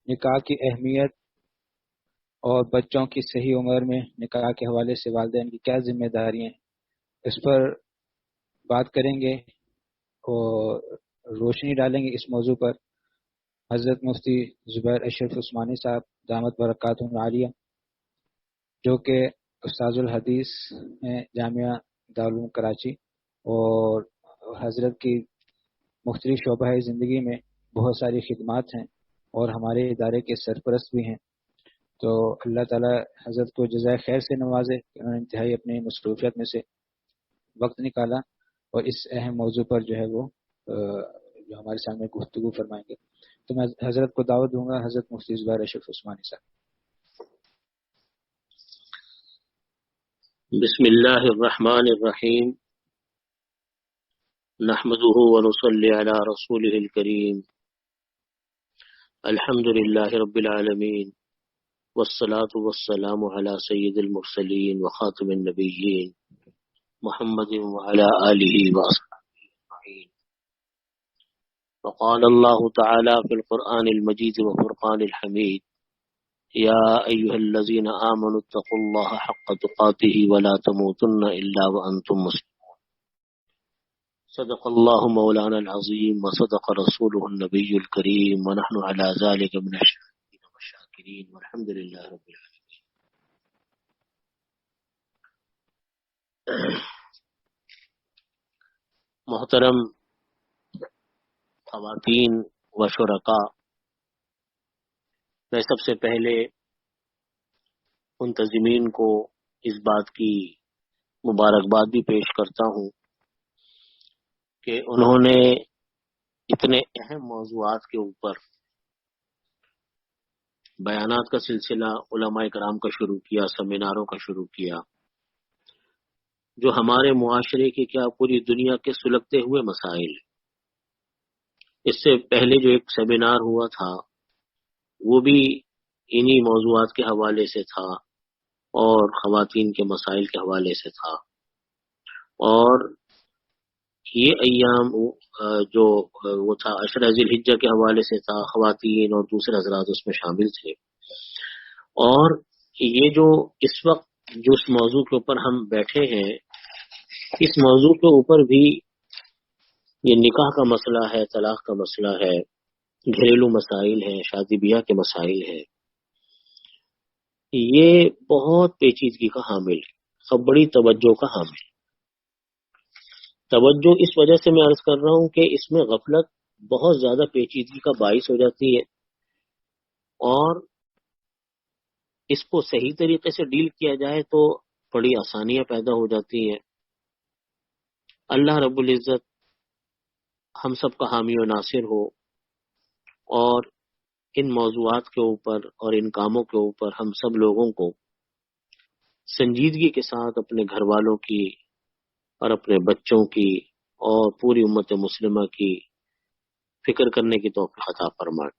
نکاح کی اہمیت اور بچوں کی صحیح عمر میں نکاح کے حوالے سے والدین کی کیا ذمہ داریاں ہیں، اس پر بات کریں گے اور روشنی ڈالیں گے اس موضوع پر حضرت مفتی زبیر اشرف عثمانی صاحب دامت برکاتہم العالیہ، جو کہ استاذ الحدیث ہیں جامعہ دارالعلوم کراچی، اور حضرت کی مختلف شعبہ زندگی میں بہت ساری خدمات ہیں اور ہمارے ادارے کے سرپرست بھی ہیں۔ تو اللہ تعالی حضرت کو جزائے خیر سے نوازے کہ انہوں نے انتہائی اپنی مصروفیت میں سے وقت نکالا اور اس اہم موضوع پر جو ہے وہ جو ہمارے سامنے گفتگو فرمائیں گے۔ تو میں حضرت کو دعوت دوں گا، حضرت مفتی زبیر اشرف عثمانی صاحب۔ بسم اللہ الرحمن الرحیم، نحمده ونصلي على رسوله الكريم، الحمد لله رب العالمين، والصلاة والسلام على سيد المرسلين وخاتم النبيين محمد وعلى آله وأصحابه أجمعين۔ وقال الله تعالى في القرآن المجيد وفرقان الحميد: يا أيها الذين آمنوا اتقوا الله حق تقاته ولا تموتن إلا وأنتم مسلمون۔ صدق الله مولانا العظيم وصدق رسوله النبي الكريم، ونحن على ذلك من الشاهدين والشاكرين، والحمد لله رب العالمين۔ محترم خواتین و شرکاء، میں سب سے پہلے منتظمین کو اس بات کی مبارکباد بھی پیش کرتا ہوں کہ انہوں نے اتنے اہم موضوعات کے اوپر بیانات کا سلسلہ علماء کرام کا شروع کیا، سیمیناروں کا شروع کیا، جو ہمارے معاشرے کے کیا پوری دنیا کے سلگتے ہوئے مسائل۔ اس سے پہلے جو ایک سیمینار ہوا تھا وہ بھی انہی موضوعات کے حوالے سے تھا اور خواتین کے مسائل کے حوالے سے تھا، اور یہ ایام جو وہ تھا عشرہ ذی الحجہ کے حوالے سے تھا، خواتین اور دوسرے حضرات اس میں شامل تھے۔ اور یہ جو اس وقت جو اس موضوع کے اوپر ہم بیٹھے ہیں، اس موضوع کے اوپر بھی یہ نکاح کا مسئلہ ہے، طلاق کا مسئلہ ہے، گھریلو مسائل ہیں، شادی بیاہ کے مسائل ہیں، یہ بہت پیچیدگی کا حامل ہے، سب بڑی توجہ کا حامل ہے۔ توجہ اس وجہ سے میں عرض کر رہا ہوں کہ اس میں غفلت بہت زیادہ پیچیدگی کا باعث ہو جاتی ہے، اور اس کو صحیح طریقے سے ڈیل کیا جائے تو بڑی آسانیاں پیدا ہو جاتی ہیں۔ اللہ رب العزت ہم سب کا حامی و ناصر ہو، اور ان موضوعات کے اوپر اور ان کاموں کے اوپر ہم سب لوگوں کو سنجیدگی کے ساتھ اپنے گھر والوں کی اور اپنے بچوں کی اور پوری امت مسلمہ کی فکر کرنے کی توفیق عطا فرمائے۔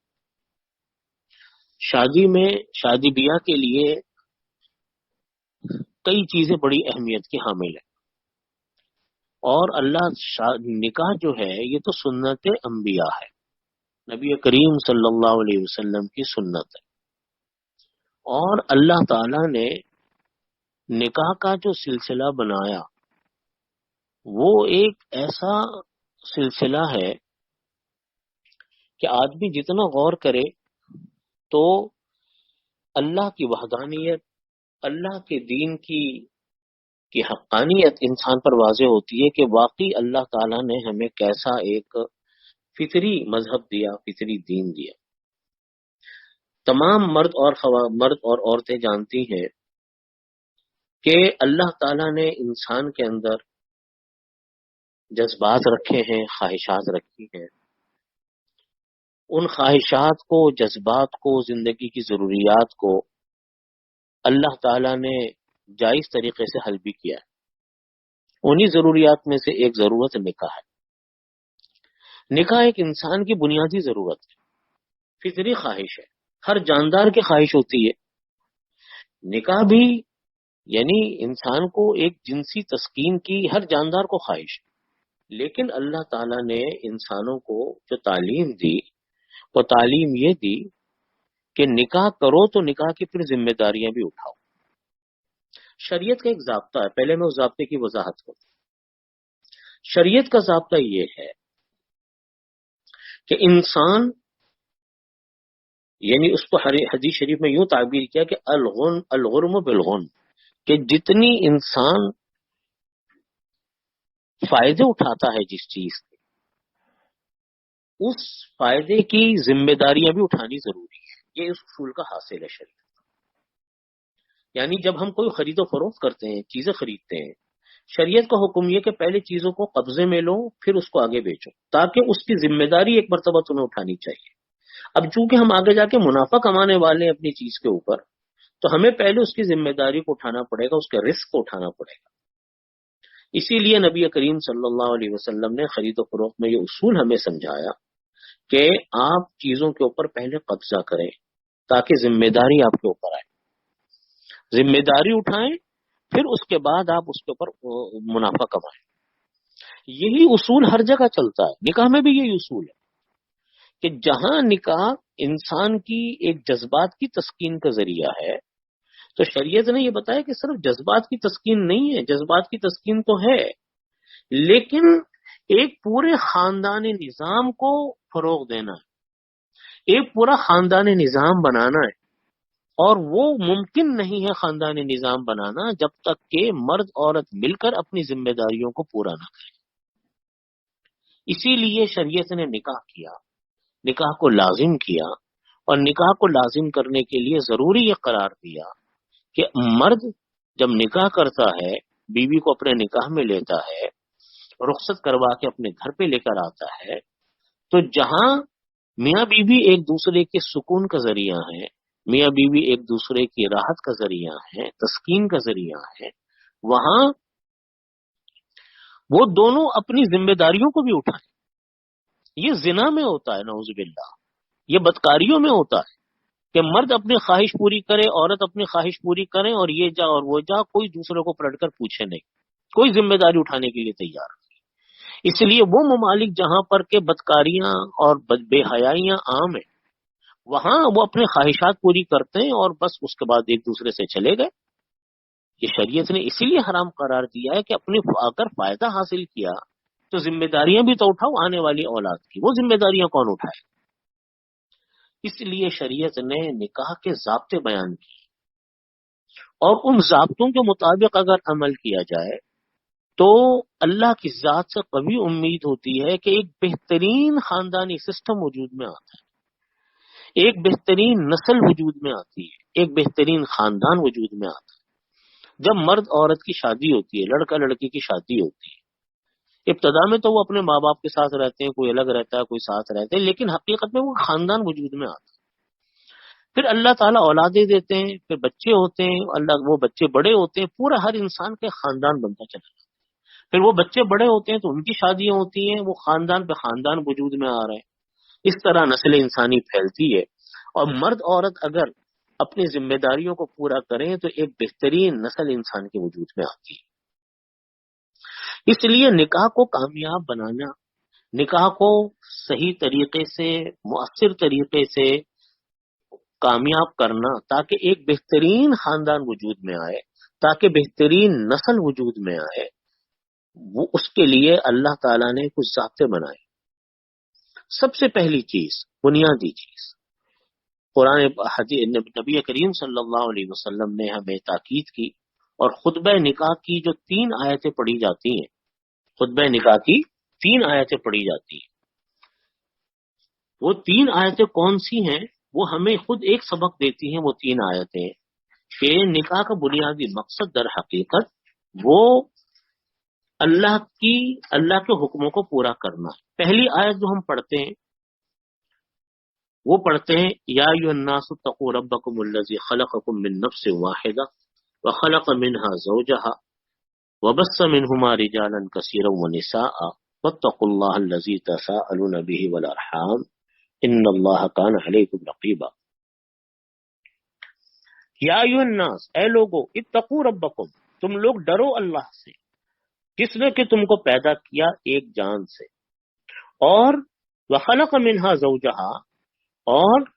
شادی بیاہ کے لیے کئی چیزیں بڑی اہمیت کی حامل ہیں، اور نکاح جو ہے یہ تو سنت انبیاء ہے، نبی کریم صلی اللہ علیہ وسلم کی سنت ہے، اور اللہ تعالی نے نکاح کا جو سلسلہ بنایا وہ ایک ایسا سلسلہ ہے کہ آدمی جتنا غور کرے تو اللہ کی وحدانیت، اللہ کے دین کی حقانیت انسان پر واضح ہوتی ہے کہ واقعی اللہ تعالیٰ نے ہمیں کیسا ایک فطری مذہب دیا، فطری دین دیا۔ تمام مرد اور عورتیں جانتی ہیں کہ اللہ تعالیٰ نے انسان کے اندر جذبات رکھے ہیں، خواہشات رکھی ہیں، ان خواہشات کو، جذبات کو، زندگی کی ضروریات کو اللہ تعالیٰ نے جائز طریقے سے حل بھی کیا ہے۔ انہی ضروریات میں سے ایک ضرورت نکاح ہے۔ نکاح ایک انسان کی بنیادی ضرورت ہے، فطری خواہش ہے، ہر جاندار کی خواہش ہوتی ہے۔ نکاح بھی یعنی انسان کو ایک جنسی تسکین کی ہر جاندار کو خواہش ہے، لیکن اللہ تعالیٰ نے انسانوں کو جو تعلیم دی وہ تعلیم یہ دی کہ نکاح کرو تو نکاح کی پھر ذمہ داریاں بھی اٹھاؤ. شریعت کا ایک ضابطہ ہے، پہلے میں اس ضابطے کی وضاحت کروں. شریعت کا ضابطہ یہ ہے کہ انسان، یعنی اس کو حدیث شریف میں یوں تعبیر کیا کہ الغرم بالغن، کہ جتنی انسان فائدے اٹھاتا ہے جس چیز سے، اس فائدے کی ذمہ داریاں بھی اٹھانی ضروری ہے. یہ اس اصول کا حاصل ہے شریعت. یعنی جب ہم کوئی خرید و فروخت کرتے ہیں، چیزیں خریدتے ہیں، شریعت کا حکم یہ کہ پہلے چیزوں کو قبضے میں لو پھر اس کو آگے بیچو، تاکہ اس کی ذمہ داری ایک مرتبہ تمہیں اٹھانی چاہیے. اب چونکہ ہم آگے جا کے منافع کمانے والے ہیں اپنی چیز کے اوپر، تو ہمیں پہلے اس کی ذمہ داری کو اٹھانا پڑے گا، اس کے رسک کو اٹھانا پڑے گا. اسی لیے نبی کریم صلی اللہ علیہ وسلم نے خرید و فروخت میں یہ اصول ہمیں سمجھایا کہ آپ چیزوں کے اوپر پہلے قبضہ کریں تاکہ ذمہ داری آپ کے اوپر آئے، ذمہ داری اٹھائیں، پھر اس کے بعد آپ اس کے اوپر منافع کمائیں. یہی اصول ہر جگہ چلتا ہے، نکاح میں بھی یہی اصول ہے کہ جہاں نکاح انسان کی ایک جذبات کی تسکین کا ذریعہ ہے، تو شریعت نے یہ بتایا کہ صرف جذبات کی تسکین نہیں ہے، جذبات کی تسکین تو ہے، لیکن ایک پورے خاندان نظام کو فروغ دینا ہے، ایک پورا خاندان نظام بنانا ہے. اور وہ ممکن نہیں ہے خاندان نظام بنانا جب تک کہ مرد عورت مل کر اپنی ذمہ داریوں کو پورا نہ کریں. اسی لیے شریعت نے نکاح کیا، نکاح کو لازم کیا، اور نکاح کو لازم کرنے کے لیے ضروری یہ قرار دیا کہ مرد جب نکاح کرتا ہے، بیوی کو اپنے نکاح میں لیتا ہے، رخصت کروا کے اپنے گھر پہ لے کر آتا ہے، تو جہاں میاں بیوی ایک دوسرے کے سکون کا ذریعہ ہیں، میاں بیوی ایک دوسرے کی راحت کا ذریعہ ہے، تسکین کا ذریعہ ہے، وہاں وہ دونوں اپنی ذمہ داریوں کو بھی اٹھائیں. یہ زنا میں ہوتا ہے نعوذ باللہ، یہ بدکاریوں میں ہوتا ہے کہ مرد اپنی خواہش پوری کرے، عورت اپنی خواہش پوری کرے، اور یہ جا اور وہ جا، کوئی دوسرے کو پلٹ کر پوچھے نہیں، کوئی ذمہ داری اٹھانے کے لیے تیار نہیں. اس لیے وہ ممالک جہاں پر کہ بدکاریاں اور بے حیائیاں عام ہیں، وہاں وہ اپنے خواہشات پوری کرتے ہیں اور بس اس کے بعد ایک دوسرے سے چلے گئے. یہ شریعت نے اسی لیے حرام قرار دیا ہے کہ اپنی اگر فائدہ حاصل کیا تو ذمہ داریاں بھی تو اٹھاؤ آنے والی اولاد کی. وہ ذمہ داریاں کون اٹھائے؟ اس لیے شریعت نے نکاح کے ضابطے بیان کیے، اور ان ضابطوں کے مطابق اگر عمل کیا جائے تو اللہ کی ذات سے قوی امید ہوتی ہے کہ ایک بہترین خاندانی سسٹم وجود میں آتا ہے، ایک بہترین نسل وجود میں آتی ہے، ایک بہترین خاندان وجود میں آتا ہے. جب مرد عورت کی شادی ہوتی ہے، لڑکا لڑکی کی شادی ہوتی ہے، ابتدا میں تو وہ اپنے ماں باپ کے ساتھ رہتے ہیں، کوئی الگ رہتا ہے کوئی ساتھ رہتے ہیں، لیکن حقیقت میں وہ خاندان وجود میں آتا ہے. پھر اللہ تعالیٰ اولادیں دیتے ہیں، پھر بچے ہوتے ہیں، اللہ وہ بچے بڑے ہوتے ہیں، پورا ہر انسان کا خاندان بنتا چلا جاتا ہے. پھر وہ بچے بڑے ہوتے ہیں تو ان کی شادیاں ہوتی ہیں، وہ خاندان پہ خاندان وجود میں آ رہے ہیں. اس طرح نسل انسانی پھیلتی ہے، اور مرد عورت اگر اپنی ذمہ داریوں کو پورا کریں تو ایک بہترین نسل انسان کے وجود میں آتی ہے. اس لیے نکاح کو کامیاب بنانا، نکاح کو صحیح طریقے سے، مؤثر طریقے سے کامیاب کرنا، تاکہ ایک بہترین خاندان وجود میں آئے، تاکہ بہترین نسل وجود میں آئے، وہ اس کے لیے اللہ تعالیٰ نے کچھ ضابطے بنائے. سب سے پہلی چیز، بنیادی چیز، قرآن نبی کریم صلی اللہ علیہ وسلم نے ہمیں تاکید کی، اور خطبہ نکاح کی جو 3 آیتیں پڑھی جاتی ہیں، خطبہ نکاح کی 3 آیتیں پڑھی جاتی ہیں، وہ 3 آیتیں کون سی ہیں؟ وہ ہمیں خود ایک سبق دیتی ہیں. وہ 3 آیتیں کہ نکاح کا بنیادی مقصد در حقیقت وہ اللہ کے حکموں کو پورا کرنا ہے. پہلی آیت جو ہم پڑھتے ہیں وہ پڑھتے ہیں یا ایھا الناس اتقوا ربکم الذی خلقکم من نفس واحدہ وخلق منها زوجها وبث منهما رجالا كثيرا ونساء واتقوا الله الذي تساءلون به والارحام ان اللہ کان علیکم رقیبا. یا ایھا الناس، اے لوگو، اتقوا ربکم، تم لوگ ڈرو اللہ سے، جس نے کہ تم کو پیدا کیا ایک جان سے، اور وخلق منها زوجها، اور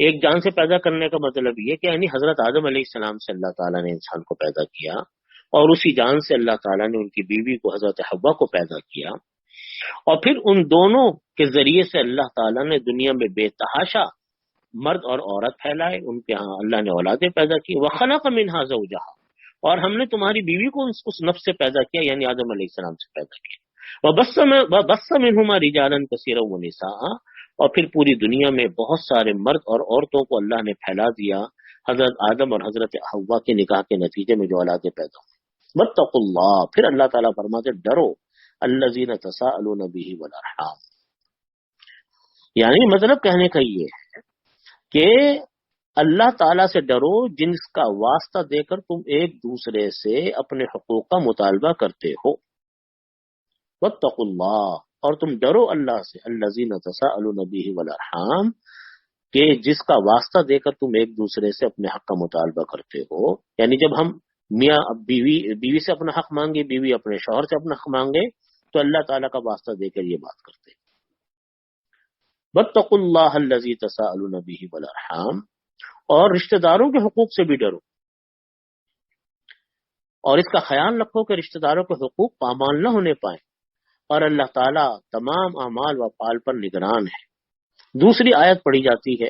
ایک جان سے پیدا کرنے کا مطلب یہ کہ یعنی حضرت آدم علیہ السلام سے اللہ تعالیٰ نے انسان کو پیدا کیا، اور اسی جان سے اللہ تعالیٰ نے ان کی بیوی کو حضرت حوا کو پیدا کیا، اور پھر ان دونوں کے ذریعے سے اللہ تعالیٰ نے دنیا میں بے تحاشا مرد اور عورت پھیلائے، ان کے ہاں اللہ نے اولادیں پیدا کی۔ وَخَلَقَ مِنْهَا زَوْجَهَا، اور ہم نے تمہاری بیوی کو اس نفس سے پیدا کیا، یعنی آدم علیہ السلام سے پیدا کیا۔ وَبَثَّ مِنْهُمَا رِجَالًا كَثِيرًا وَنِسَاءً، اور پھر پوری دنیا میں بہت سارے مرد اور عورتوں کو اللہ نے پھیلا دیا حضرت آدم اور حضرت حوا کے نکاح کے نتیجے میں جو اولادیں پیدا ہوئی۔ وَاتَّقُوا اللَّهَ، پھر اللہ تعالیٰ فرماتے ڈرو، الَّذِينَ تَسَاءَلُونَ بِهِ وَالْأَرْحَامَ، یعنی مطلب کہنے کا یہ ہے کہ اللہ تعالیٰ سے ڈرو جن کا واسطہ دے کر تم ایک دوسرے سے اپنے حقوق کا مطالبہ کرتے ہو۔ واتقوا اللہ، اور تم ڈرو اللہ سے، الذین تساءلون بہ والارحام، کہ جس کا واسطہ دے کر تم ایک دوسرے سے اپنے حق کا مطالبہ کرتے ہو، یعنی جب ہم میاں بیوی سے اپنا حق مانگے، بیوی اپنے شوہر سے اپنا حق مانگے، تو اللہ تعالیٰ کا واسطہ دے کر یہ بات کرتے ہیں۔ واتقوا اللہ الذی تساءلون بہ والارحام، اور رشتہ داروں کے حقوق سے بھی ڈرو، اور اس کا خیال رکھو کہ رشتہ داروں کے حقوق پامال نہ ہونے پائیں، اور اللہ تعالیٰ تمام اعمال و افعال پر نگران ہے۔ دوسری آیت پڑھی جاتی ہے،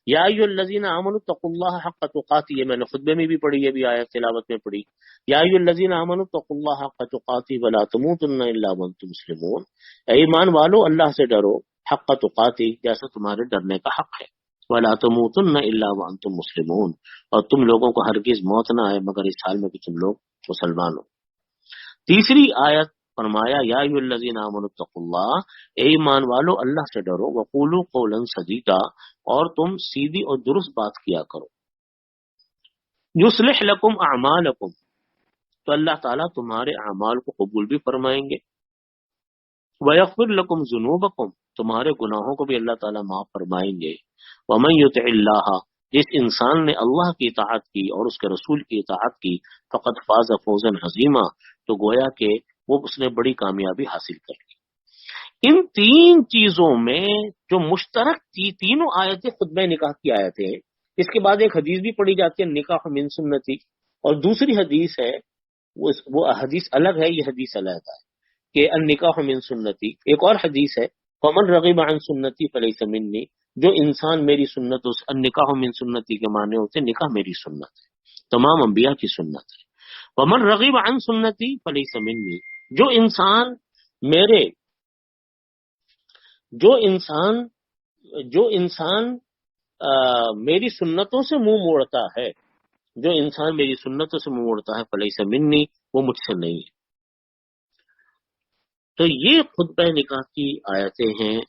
یا ایھا الذین آمنوا اتقوا اللہ حق تقاتہ، یہ میں نے خطبے میں بھی پڑھی، یہ بھی آیت تلاوت میں پڑھی، یا ایھا الذین آمنوا اتقوا اللہ حق تقاتہ ولا تموتن الا وانتم مسلمون، اے ایمان والو اللہ سے ڈرو حق تقاتہ، جیسا تمہارے ڈرنے کا حق ہے، ولا تموتن الا وانتم مسلمون، اور تم لوگوں کو ہرگز موت نہ آئے مگر اس حال میں کہ تم لوگ مسلمان ہو۔ تیسری آیت فرمایا، یا ایھا الذین آمنوا اتقوا اللہ، اے ایمان والو اللہ سے ڈرو، وقولوا قولا سدیدا، اور تم سیدھی اور درست بات کیا کرو، یصلح لکم اعمالکم، تو اللہ تعالیٰ تمہارے اعمال کو قبول بھی فرمائیں گے، ویغفر لکم ذنوبکم، تمہارے گناہوں کو بھی اللہ تعالیٰ معاف فرمائیں گے، ومن یطع اللہ، جس انسان نے اللہ کی اطاعت کی اور اس کے رسول کی اطاعت کی، فقد فاز فوزا عظیما، تو گویا کہ وہ اس نے بڑی کامیابی حاصل کر لی۔ ان تین چیزوں میں جو مشترک تھی، تینوں آیتیں خطبہ نکاح کی آیتیں ہیں۔ اس کے بعد ایک حدیث بھی پڑھی جاتی ہے، نکاح من سنتی، اور دوسری حدیث ہے، وہ حدیث الگ ہے، یہ حدیث علیحدہ ہے کہ النکاح من سنتی۔ ایک اور حدیث ہے، فمن رغب عن سنتی فلیس منی، جو انسان میری سنت، اس النکاح من سنتی کے معنی ہوتے ہیں نکاح میری سنت ہے، تمام انبیاء کی سنت ہے۔ ومن رغب عن سنتی فلیس منی، جو انسان میری سنتوں سے منہ موڑتا ہے، جو انسان میری سنتوں سے منہ موڑتا ہے، فلیس منی، وہ مجھ سے نہیں ہے۔ تو یہ خطبہ نکاح کی آیتیں ہیں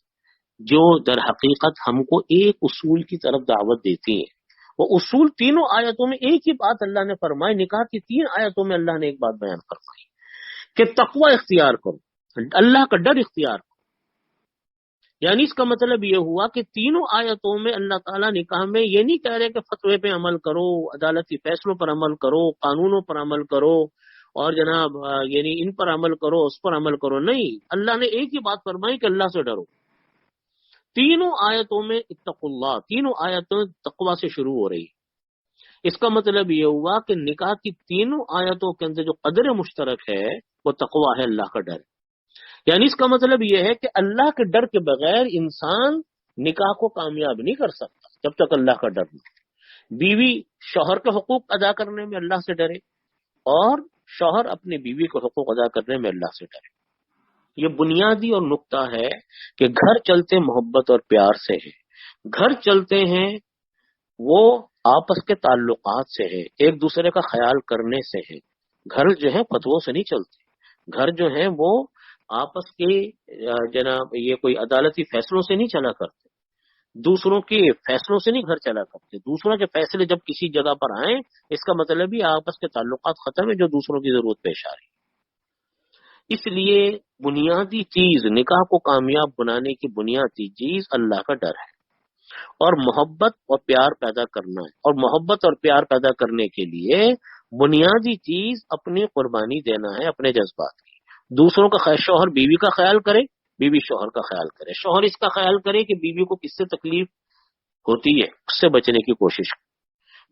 جو در حقیقت ہم کو ایک اصول کی طرف دعوت دیتی ہیں۔ وہ اصول تینوں آیتوں میں ایک ہی بات اللہ نے فرمائی، نکاح کی تین آیتوں میں اللہ نے ایک بات بیان فرمائی کہ تقوی اختیار کرو، اللہ کا ڈر اختیار کرو۔ یعنی اس کا مطلب یہ ہوا کہ تینوں آیتوں میں اللہ تعالیٰ نکاح میں یہ نہیں کہہ رہے کہ فتوے پہ عمل کرو، عدالتی فیصلوں پر عمل کرو، قانونوں پر عمل کرو، اور جناب یعنی ان پر عمل کرو، اس پر عمل کرو، نہیں، اللہ نے ایک ہی بات فرمائی کہ اللہ سے ڈرو۔ تینوں آیتوں میں اتقوا اللہ، تینوں آیتوں تقوی سے شروع ہو رہی ہے۔ اس کا مطلب یہ ہوا کہ نکاح کی تینوں آیتوں کے اندر جو قدر مشترک ہے وہ تقوی ہے، اللہ کا ڈر۔ یعنی اس کا مطلب یہ ہے کہ اللہ کے ڈر کے بغیر انسان نکاح کو کامیاب نہیں کر سکتا جب تک اللہ کا ڈر نہ۔ بیوی شوہر کے حقوق ادا کرنے میں اللہ سے ڈرے، اور شوہر اپنی بیوی کے حقوق ادا کرنے میں اللہ سے ڈرے۔ یہ بنیادی اور نقطہ ہے کہ گھر چلتے محبت اور پیار سے ہے، گھر چلتے ہیں وہ آپس کے تعلقات سے ہے، ایک دوسرے کا خیال کرنے سے ہے۔ گھر جو ہے فتووں سے نہیں چلتے، گھر جو ہے وہ آپس کے جناب یہ کوئی عدالتی فیصلوں سے نہیں چلا کرتے، دوسروں کے فیصلوں سے نہیں گھر چلا کرتے۔ دوسروں کے فیصلے جب کسی جگہ پر آئیں، اس کا مطلب ہی آپس کے تعلقات ختم ہے، جو دوسروں کی ضرورت پیش آ رہی ہے۔ اس لیے بنیادی چیز نکاح کو کامیاب بنانے کی بنیادی چیز اللہ کا ڈر ہے، اور محبت اور پیار پیدا کرنا ہے۔ اور محبت اور پیار پیدا کرنے کے لیے بنیادی چیز اپنی قربانی دینا ہے، اپنے جذبات کی۔ دوسروں کا خیال، شوہر بیوی کا خیال کرے، بیوی شوہر کا خیال کرے، شوہر اس کا خیال کرے کہ بیوی کو کس سے تکلیف ہوتی ہے اس سے بچنے کی کوشش کریں۔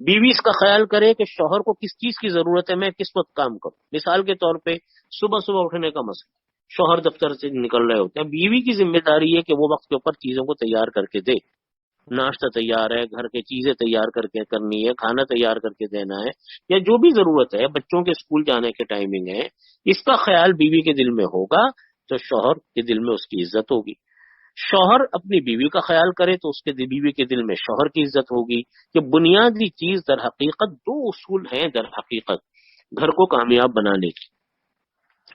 بیوی اس کا خیال کرے کہ شوہر کو کس چیز کی ضرورت ہے، میں کس وقت کام کروں۔ مثال کے طور پہ صبح صبح اٹھنے کا مسئلہ، شوہر دفتر سے نکل رہے ہوتے ہیں، بیوی کی ذمہ داری ہے کہ وہ وقت کے اوپر چیزوں کو تیار کر کے دے، ناشتہ تیار ہے، گھر کے چیزیں تیار کر کے کرنی ہے، کھانا تیار کر کے دینا ہے، یا جو بھی ضرورت ہے، بچوں کے اسکول جانے کے ٹائمنگ ہے، اس کا خیال بیوی کے دل میں ہوگا تو شوہر کے دل میں اس کی عزت ہوگی۔ شوہر اپنی بیوی کا خیال کرے تو اس کے بیوی کے دل میں شوہر کی عزت ہوگی۔ کہ بنیادی چیز در حقیقت دو اصول ہیں در حقیقت گھر کو کامیاب بنانے کی۔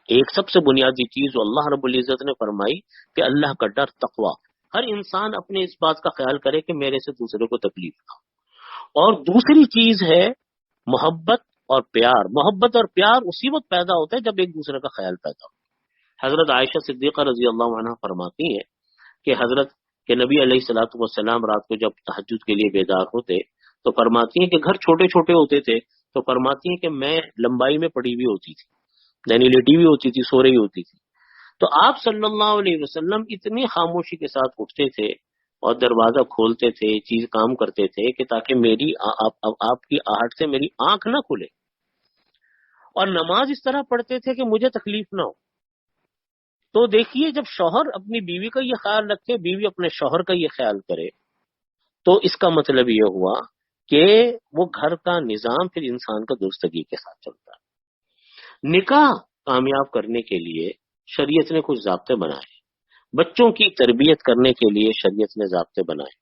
ایک سب سے بنیادی چیز جو اللہ رب العزت نے فرمائی کہ اللہ کا ڈر، تقوی، ہر انسان اپنے اس بات کا خیال کرے کہ میرے سے دوسرے کو تکلیف نہ ہو۔ اور دوسری چیز ہے محبت اور پیار۔ محبت اور پیار اسی وقت پیدا ہوتا ہے جب ایک دوسرے کا خیال پیدا ہو۔ حضرت عائشہ صدیقہ رضی اللہ عنہ فرماتی ہیں کہ حضرت کے نبی علیہ الصلوۃ والسلام رات کو جب تہجد کے لیے بیدار ہوتے تو فرماتی ہیں کہ گھر چھوٹے چھوٹے ہوتے تھے، تو فرماتی ہیں کہ میں لمبائی میں پڑی ہوئی ہوتی تھی، یعنی لیٹی ہوئی ہوتی تھی، سو رہی ہوتی تھی، تو آپ صلی اللہ علیہ وسلم اتنی خاموشی کے ساتھ اٹھتے تھے اور دروازہ کھولتے تھے، چیز کام کرتے تھے کہ تاکہ میری آپ کی آہٹ سے میری آنکھ نہ کھلے، اور نماز اس طرح پڑھتے تھے کہ مجھے تکلیف نہ ہو۔ تو دیکھیے جب شوہر اپنی بیوی کا یہ خیال رکھے، بیوی اپنے شوہر کا یہ خیال کرے، تو اس کا مطلب یہ ہوا کہ وہ گھر کا نظام پھر انسان کا درستگی کے ساتھ چلتا ہے۔ نکاح کامیاب کرنے کے لیے شریعت نے کچھ ضابطے بنائے، بچوں کی تربیت کرنے کے لیے شریعت نے ضابطے بنائے۔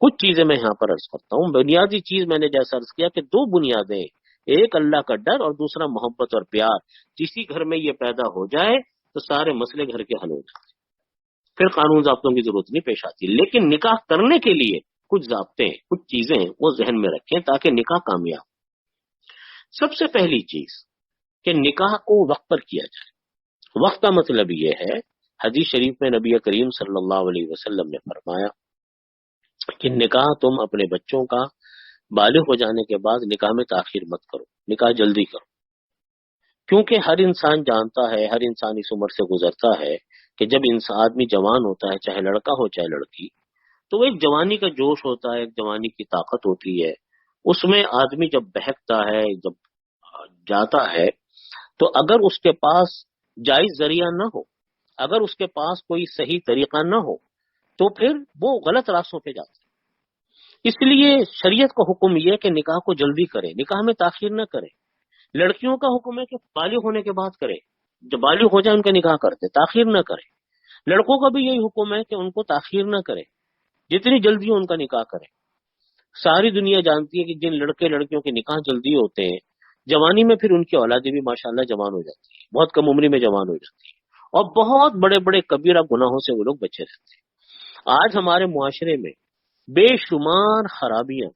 کچھ چیزیں میں یہاں پر عرض کرتا ہوں۔ بنیادی چیز میں نے جیسا عرض کیا کہ دو بنیادیں، ایک اللہ کا ڈر اور دوسرا محبت اور پیار۔ جسی گھر میں یہ پیدا ہو جائے تو سارے مسئلے گھر کے حل ہو جاتے، پھر قانون ضابطوں کی ضرورت نہیں پیش آتی۔ لیکن نکاح کرنے کے لیے کچھ ضابطے، کچھ چیزیں وہ ذہن میں رکھیں تاکہ نکاح کامیاب۔ سب سے پہلی چیز کہ نکاح کو وقت پر کیا جائے۔ وقت کا مطلب یہ ہے، حدیث شریف میں نبی کریم صلی اللہ علیہ وسلم نے فرمایا کہ نکاح تم اپنے بچوں کا بالغ ہو جانے کے بعد نکاح میں تاخیر مت کرو، نکاح جلدی کرو، کیونکہ ہر انسان جانتا ہے، ہر انسان اس عمر سے گزرتا ہے کہ جب انسان آدمی جوان ہوتا ہے، چاہے لڑکا ہو چاہے لڑکی، تو وہ ایک جوانی کا جوش ہوتا ہے، ایک جوانی کی طاقت ہوتی ہے، اس میں آدمی جب بہکتا ہے، جب جاتا ہے، تو اگر اس کے پاس جائز ذریعہ نہ ہو، اگر اس کے پاس کوئی صحیح طریقہ نہ ہو، تو پھر وہ غلط راستوں پہ جاتا ہے۔ اس لیے شریعت کا حکم یہ ہے کہ نکاح کو جلدی کرے، نکاح میں تاخیر نہ کرے۔ لڑکیوں کا حکم ہے کہ بالغ ہونے کے بعد کرے، جب بالغ ہو جائے ان کا نکاح کرتے، تاخیر نہ کرے۔ لڑکوں کا بھی یہی حکم ہے کہ ان کو تاخیر نہ کرے، جتنی جلدی ہو ان کا نکاح کرے۔ ساری دنیا جانتی ہے کہ جن لڑکے لڑکیوں کے نکاح جلدی ہوتے ہیں، جوانی میں پھر ان کی اولادیں بھی ماشاءاللہ جوان ہو جاتی ہے، بہت کم عمری میں جوان ہو جاتی ہے، اور بہت بڑے بڑے کبیرہ گناہوں سے وہ لوگ بچے رہتے ہیں۔ آج ہمارے معاشرے میں بے شمار خرابیاں،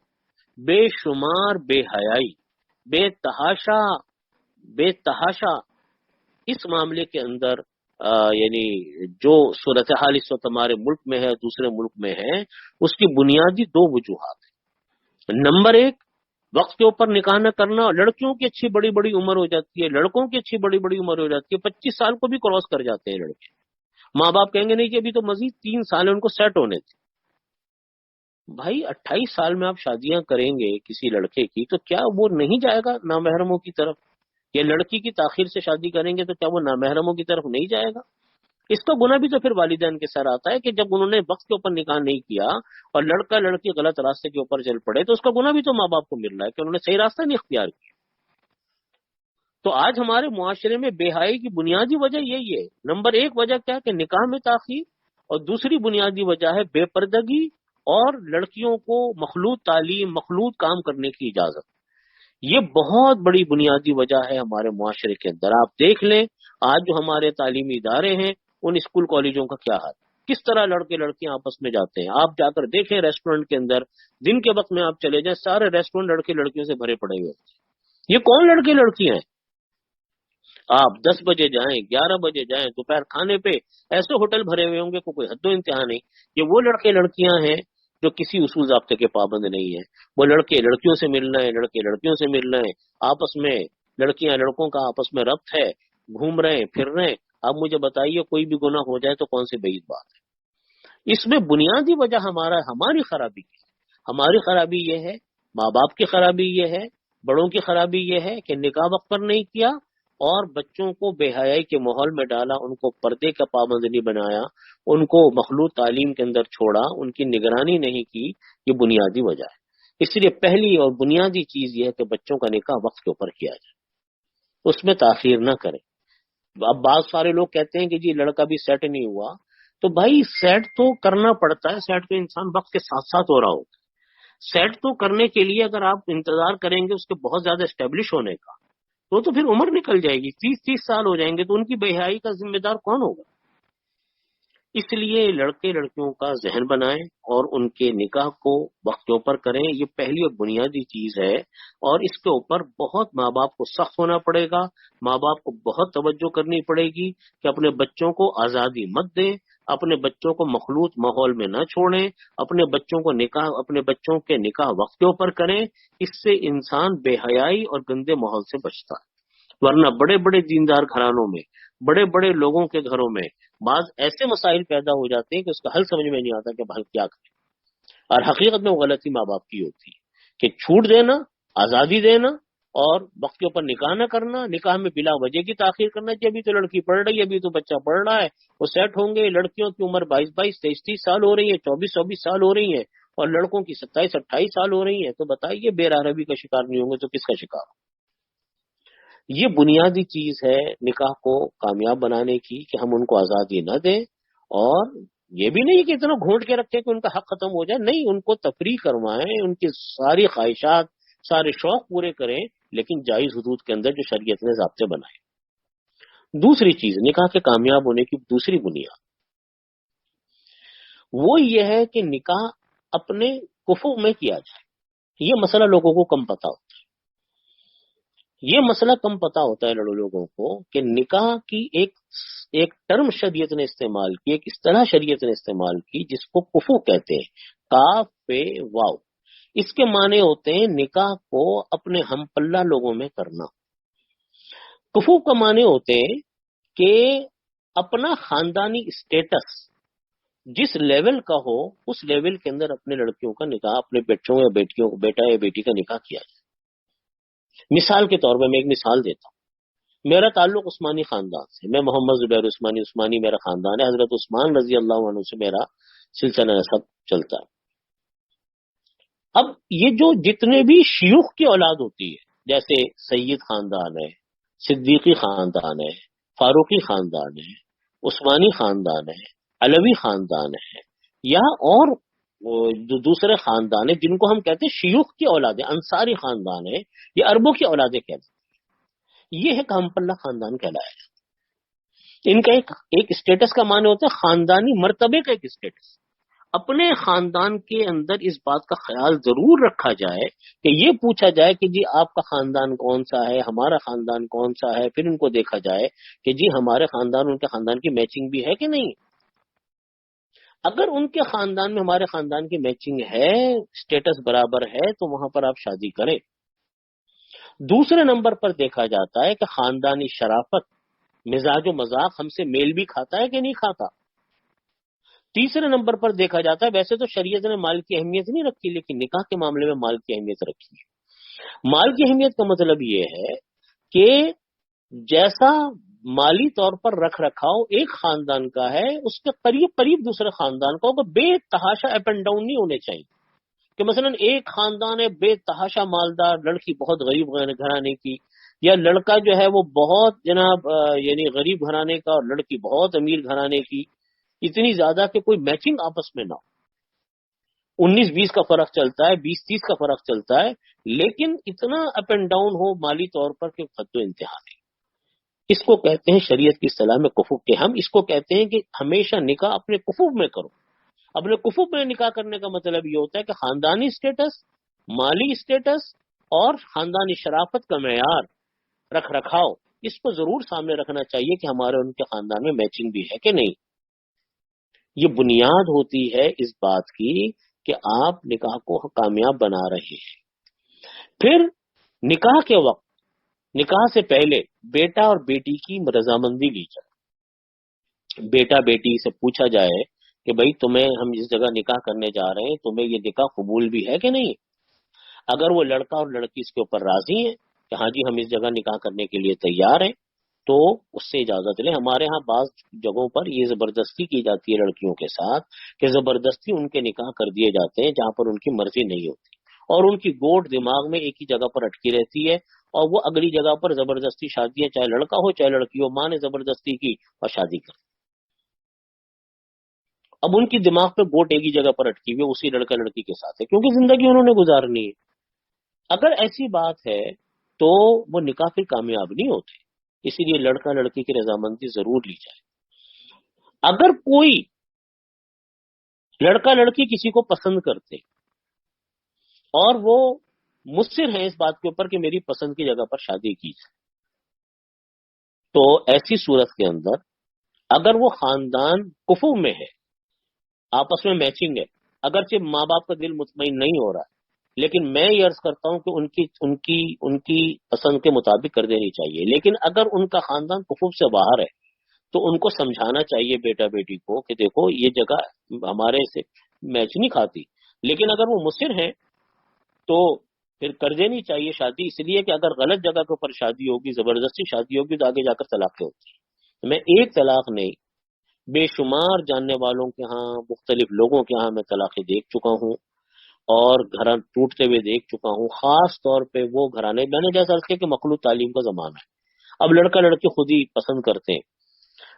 بے شمار بے حیائی، بے تحاشا اس معاملے کے اندر یعنی جو صورتحال اس وقت ہمارے ملک میں ہے، دوسرے ملک میں ہے، اس کی بنیادی دو وجوہات ہیں۔ نمبر ایک، وقت کے اوپر نکاح نہ کرنا۔ لڑکیوں کی اچھی بڑی بڑی عمر ہو جاتی ہے، لڑکوں کی اچھی بڑی بڑی عمر ہو جاتی ہے، 25 سال کو بھی کراس کر جاتے ہیں لڑکے۔ ماں باپ کہیں گے نہیں کہ ابھی تو مزید 3 سال ان کو سیٹ ہونے تھے۔ بھائی 28 سال میں آپ شادیاں کریں گے کسی لڑکے کی، تو کیا وہ نہیں جائے گا نامحرموں کی طرف؟ یا لڑکی کی تاخیر سے شادی کریں گے تو کیا وہ نامحرموں کی طرف نہیں جائے گا؟ اس کا گناہ بھی تو پھر والدین کے سر آتا ہے کہ جب انہوں نے وقت کے اوپر نکاح نہیں کیا اور لڑکا لڑکی غلط راستے کے اوپر چل پڑے، تو اس کا گناہ بھی تو ماں باپ کو مل رہا ہے کہ انہوں نے صحیح راستہ نہیں اختیار کیا۔ تو آج ہمارے معاشرے میں بے حیائی کی بنیادی وجہ یہی ہے۔ نمبر ایک وجہ کیا ہے کہ نکاح میں تاخیر، اور دوسری بنیادی وجہ ہے بے پردگی اور لڑکیوں کو مخلوط تعلیم، مخلوط کام کرنے کی اجازت۔ یہ بہت بڑی بنیادی وجہ ہے ہمارے معاشرے کے اندر۔ آپ دیکھ لیں آج جو ہمارے تعلیمی ادارے ہیں، ان اسکول کالجوں کا کیا حال، کس طرح لڑکے لڑکیاں آپس میں جاتے ہیں۔ آپ جا کر دیکھیں ریسٹورینٹ کے اندر، دن کے وقت میں آپ چلے جائیں، سارے ریسٹورینٹ لڑکے لڑکیوں سے بھرے پڑے ہوئے ہیں۔ یہ کون لڑکے لڑکیاں ہیں؟ آپ 10 بجے جائیں، 11 بجے جائیں، دوپہر کھانے پہ ایسے ہوٹل بھرے ہوئے ہوں گے کوئی حد و انتہا نہیں۔ یہ وہ لڑکے لڑکیاں ہیں جو کسی اصول ضابطے کے پابند نہیں ہیں۔ وہ لڑکے لڑکیوں سے مل رہے ہیں، لڑکے لڑکیوں سے مل رہے ہیں، آپس میں لڑکیاں لڑکوں کا آپس میں ربط ہے، گھوم رہے ہیں، پھر رہے ہیں۔ اب مجھے بتائیے کوئی بھی گناہ ہو جائے تو کون سی بعید بات ہے؟ اس میں بنیادی وجہ ہماری خرابی کی، ہماری خرابی یہ ہے، ماں باپ کی خرابی یہ ہے، بڑوں کی خرابی یہ ہے کہ نکاح وقت پر نہیں کیا اور بچوں کو بے حیائی کے ماحول میں ڈالا، ان کو پردے کا پابند نہیں بنایا، ان کو مخلوط تعلیم کے اندر چھوڑا، ان کی نگرانی نہیں کی۔ یہ بنیادی وجہ ہے۔ اس لیے پہلی اور بنیادی چیز یہ ہے کہ بچوں کا نکاح وقت کے اوپر کیا جائے، اس میں تاخیر نہ کریں۔ اب بعض سارے لوگ کہتے ہیں کہ جی لڑکا بھی سیٹ نہیں ہوا، تو بھائی سیٹ تو کرنا پڑتا ہے، سیٹ تو انسان وقت کے ساتھ ساتھ ہو رہا ہوتا ہے۔ سیٹ تو کرنے کے لیے اگر آپ انتظار کریں گے اس کے بہت زیادہ اسٹیبلش ہونے کا، تو پھر عمر نکل جائے گی، 30 سال ہو جائیں گے، تو ان کی بے حیائی کا ذمہ دار کون ہوگا؟ اس لیے لڑکے لڑکیوں کا ذہن بنائیں اور ان کے نکاح کو وقت کے اوپر کریں، یہ پہلی اور بنیادی چیز ہے۔ اور اس کے اوپر بہت ماں باپ کو سخت ہونا پڑے گا، ماں باپ کو بہت توجہ کرنی پڑے گی کہ اپنے بچوں کو آزادی مت دیں، اپنے بچوں کو مخلوط ماحول میں نہ چھوڑیں، اپنے بچوں کے نکاح وقت کے اوپر کریں۔ اس سے انسان بے حیائی اور گندے ماحول سے بچتا ہے۔ ورنہ بڑے بڑے دیندار گھرانوں میں، بڑے بڑے لوگوں کے گھروں میں بعض ایسے مسائل پیدا ہو جاتے ہیں کہ اس کا حل سمجھ میں نہیں آتا کہ بھل کیا کریں، اور حقیقت میں وہ غلطی ماں باپ کی ہوتی ہے کہ چھوٹ دینا، آزادی دینا اور وقت کے اوپر نکاح نہ کرنا، نکاح میں بلا وجہ کی تاخیر کرنا کہ ابھی تو لڑکی پڑھ رہی ہے، ابھی تو بچہ پڑھ رہا ہے، وہ سیٹ ہوں گے۔ لڑکیوں کی عمر 22 سال ہو رہی ہے، 24 سال ہو رہی ہے، اور لڑکوں کی 27 سال ہو رہی ہے، تو بتائیے بے راہبی کا شکار نہیں ہوں گے تو کس کا شکار؟ یہ بنیادی چیز ہے نکاح کو کامیاب بنانے کی کہ ہم ان کو آزادی نہ دیں، اور یہ بھی نہیں کہ اتنا گھونٹ کے رکھیں کہ ان کا حق ختم ہو جائے، نہیں، ان کو تفریح کروائیں، ان کی ساری خواہشات، سارے شوق پورے کریں، لیکن جائز حدود کے اندر جو شریعت نے ضابطے بنائے۔ دوسری چیز نکاح کے کامیاب ہونے کی دوسری بنیاد وہ یہ ہے کہ نکاح اپنے کفو میں کیا جائے۔ یہ مسئلہ لوگوں کو کم پتا ہوتا ہے، یہ مسئلہ کم پتا ہوتا ہے لوگوں کو کہ نکاح کی ایک ٹرم شریعت نے استعمال کی، ایک اصطلاح شریعت نے استعمال کی جس کو کفو کہتے ہیں، کاف پہ واو۔ اس کے معنی ہوتے ہیں نکاح کو اپنے ہم پلہ لوگوں میں کرنا۔ کفو کا معنی ہوتے ہیں کہ اپنا خاندانی اسٹیٹس جس لیول کا ہو اس لیول کے اندر اپنے لڑکیوں کا نکاح، اپنے بچوں یا بیٹیوں کو، بیٹا یا بیٹی کا نکاح کیا جائے۔ مثال کے طور پہ میں ایک مثال دیتا ہوں۔ میرا تعلق عثمانی خاندان سے، میں محمد زبیر عثمانی میرا خاندان ہے، حضرت عثمان رضی اللہ عنہ سے میرا سلسلہ نسب چلتا ہے۔ اب یہ جو جتنے بھی شیوخ کی اولاد ہوتی ہے، جیسے سید خاندان ہے، صدیقی خاندان ہے، فاروقی خاندان ہے، عثمانی خاندان ہے، علوی خاندان ہے، یا اور دوسرے خاندان ہیں جن کو ہم کہتے ہیں شیوخ کی اولادیں، انصاری خاندان ہے، یہ عربوں کی اولادیں کہتے ہیں، یہ ہے ہم پلہ خاندان کہلایا جاتا ہے۔ ان کا ایک اسٹیٹس کا معنی ہوتا ہے خاندانی مرتبے کا ایک اسٹیٹس۔ اپنے خاندان کے اندر اس بات کا خیال ضرور رکھا جائے کہ یہ پوچھا جائے کہ جی آپ کا خاندان کون سا ہے، ہمارا خاندان کون سا ہے، پھر ان کو دیکھا جائے کہ جی ہمارے خاندان ان کے خاندان کی میچنگ بھی ہے کہ نہیں۔ اگر ان کے خاندان میں ہمارے خاندان کی میچنگ ہے، اسٹیٹس برابر ہے، تو وہاں پر آپ شادی کریں۔ دوسرے نمبر پر دیکھا جاتا ہے کہ خاندانی شرافت، مزاج و مذاق ہم سے میل بھی کھاتا ہے کہ نہیں کھاتا۔ تیسرے نمبر پر دیکھا جاتا ہے، ویسے تو شریعت نے مال کی اہمیت نہیں رکھی، لیکن نکاح کے معاملے میں مال کی اہمیت رکھی ہے۔ مال کی اہمیت کا مطلب یہ ہے کہ جیسا مالی طور پر رکھ رکھاؤ ایک خاندان کا ہے، اس کے قریب قریب دوسرے خاندان کا ہوگا۔ بے تحاشا اپ اینڈ ڈاؤن نہیں ہونے چاہیے کہ مثلا ایک خاندان ہے بے تحاشا مالدار، لڑکی بہت غریب گھرانے کی، یا لڑکا جو ہے وہ بہت جناب یعنی غریب گھرانے کا اور لڑکی بہت امیر گھرانے کی، اتنی زیادہ کہ کوئی میچنگ آپس میں نہ ہو۔ 19-20 کا فرق چلتا ہے، 20-30 کا فرق چلتا ہے، لیکن اتنا اپ اینڈ ڈاؤن ہو مالی طور پر کہ حد و انتہا نہیں۔ اس کو کہتے ہیں شریعت کی اصطلاح میں کفو، کہ ہم اس کو کہتے ہیں کہ ہمیشہ نکاح اپنے کفو میں کرو۔ اپنے کفو میں نکاح کرنے کا مطلب یہ ہوتا ہے کہ خاندانی اسٹیٹس، مالی اسٹیٹس اور خاندانی شرافت کا معیار رکھ رکھاؤ، اس کو ضرور سامنے رکھنا چاہیے کہ ہمارے ان کے خاندان میں میچنگ بھی ہے کہ نہیں۔ یہ بنیاد ہوتی ہے اس بات کی کہ آپ نکاح کو کامیاب بنا رہے ہیں۔ پھر نکاح کے وقت، نکاح سے پہلے بیٹا اور بیٹی کی رضامندی لی جائے۔ بیٹا بیٹی سے پوچھا جائے کہ بھائی تمہیں ہم اس جگہ نکاح کرنے جا رہے ہیں، تمہیں یہ نکاح قبول بھی ہے کہ نہیں۔ اگر وہ لڑکا اور لڑکی اس کے اوپر راضی ہیں کہ ہاں جی ہم اس جگہ نکاح کرنے کے لیے تیار ہیں، تو اس سے اجازت لیں۔ ہمارے ہاں بعض جگہوں پر یہ زبردستی کی جاتی ہے لڑکیوں کے ساتھ کہ زبردستی ان کے نکاح کر دیے جاتے ہیں جہاں پر ان کی مرضی نہیں ہوتی، اور ان کی گوٹ دماغ میں ایک ہی جگہ پر اٹکی رہتی ہے، اور وہ اگلی جگہ پر زبردستی شادیاں، چاہے لڑکا ہو چاہے لڑکی ہو، ماں نے زبردستی کی اور شادی کر۔ اب ان کی دماغ پہ گوٹ ایک ہی جگہ پر اٹکی ہوئی اسی لڑکا لڑکی کے ساتھ ہے، کیونکہ زندگی انہوں نے گزارنی ہے۔ اگر ایسی بات ہے تو وہ نکاح پھر کامیاب نہیں ہوتے، اسی لیے لڑکا لڑکی کی رضامندی ضرور لی جائے۔ اگر کوئی لڑکا لڑکی کسی کو پسند کرتے اور وہ مصر ہیں اس بات کے اوپر کہ میری پسند کی جگہ پر شادی کی جائے، تو ایسی صورت کے اندر اگر وہ خاندان کفو میں ہے، آپس میں میچنگ ہے، اگرچہ ماں باپ کا دل مطمئن نہیں ہو رہا ہے، لیکن میں یہ عرض کرتا ہوں کہ ان کی پسند کے مطابق کر دینی چاہیے۔ لیکن اگر ان کا خاندان کفو سے باہر ہے تو ان کو سمجھانا چاہیے بیٹا بیٹی کو کہ دیکھو یہ جگہ ہمارے سے میچ نہیں کھاتی، لیکن اگر وہ مصر ہیں تو پھر کر دینی چاہیے شادی، اس لیے کہ اگر غلط جگہ کے اوپر شادی ہوگی، زبردستی شادی ہوگی، تو آگے جا کر طلاقیں ہوتی ہیں۔ میں ایک طلاق نہیں، بے شمار جاننے والوں کے ہاں، مختلف لوگوں کے ہاں میں طلاقیں دیکھ چکا ہوں اور گھر ٹوٹتے ہوئے دیکھ چکا ہوں، خاص طور پہ وہ گھرانے، میں نے جیسا عرض کیا کہ مخلوط تعلیم کا زمانہ ہے، اب لڑکا لڑکی خود ہی پسند کرتے ہیں،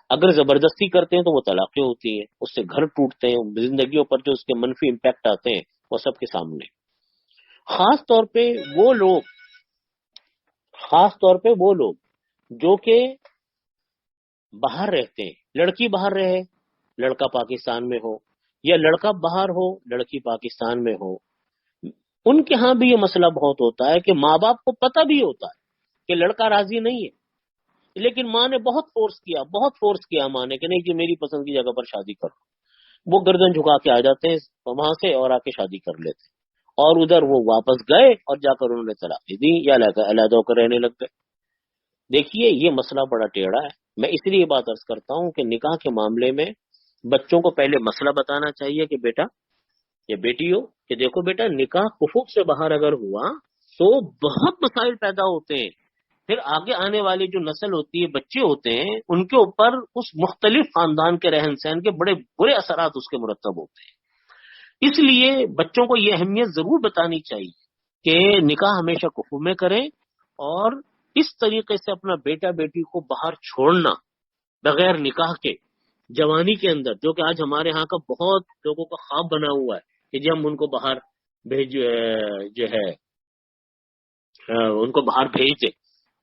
اگر زبردستی کرتے ہیں تو وہ طلاقیں ہوتی ہیں، اس سے گھر ٹوٹتے ہیں، زندگیوں پر جو اس کے منفی امپیکٹ آتے ہیں وہ سب کے سامنے۔ خاص طور پہ وہ لوگ جو کہ باہر رہتے ہیں، لڑکی باہر رہے، لڑکا پاکستان میں ہو، یا لڑکا باہر ہو لڑکی پاکستان میں ہو، ان کے ہاں بھی یہ مسئلہ بہت ہوتا ہے کہ ماں باپ کو پتہ بھی ہوتا ہے کہ لڑکا راضی نہیں ہے، لیکن ماں نے بہت فورس کیا ماں نے کہ نہیں جی میری پسند کی جگہ پر شادی کرو، وہ گردن جھکا کے آ جاتے ہیں وہاں سے اور آ کے شادی کر لیتے ہیں، اور ادھر وہ واپس گئے اور جا کر انہوں نے طلاق دی یا علیحدہ ہو کر رہنے لگ گئے۔ دیکھیے یہ مسئلہ بڑا ٹیڑھا ہے۔ میں اس لیے بات عرض کرتا ہوں کہ نکاح کے معاملے میں بچوں کو پہلے مسئلہ بتانا چاہیے کہ بیٹا یا بیٹی ہو کہ دیکھو بیٹا نکاح کفوف سے باہر اگر ہوا تو بہت مسائل پیدا ہوتے ہیں، پھر آگے آنے والی جو نسل ہوتی ہے، بچے ہوتے ہیں، ان کے اوپر اس مختلف خاندان کے رہن سہن کے بڑے برے اثرات اس کے مرتب ہوتے ہیں۔ اس لیے بچوں کو یہ اہمیت ضرور بتانی چاہیے کہ نکاح ہمیشہ کفو میں کریں، اور اس طریقے سے اپنا بیٹا بیٹی کو باہر چھوڑنا بغیر نکاح کے جوانی کے اندر، جو کہ آج ہمارے ہاں کا بہت لوگوں کا خواب بنا ہوا ہے کہ جب ہم ان کو باہر بھیج جو ہے ان کو باہر بھیج دیں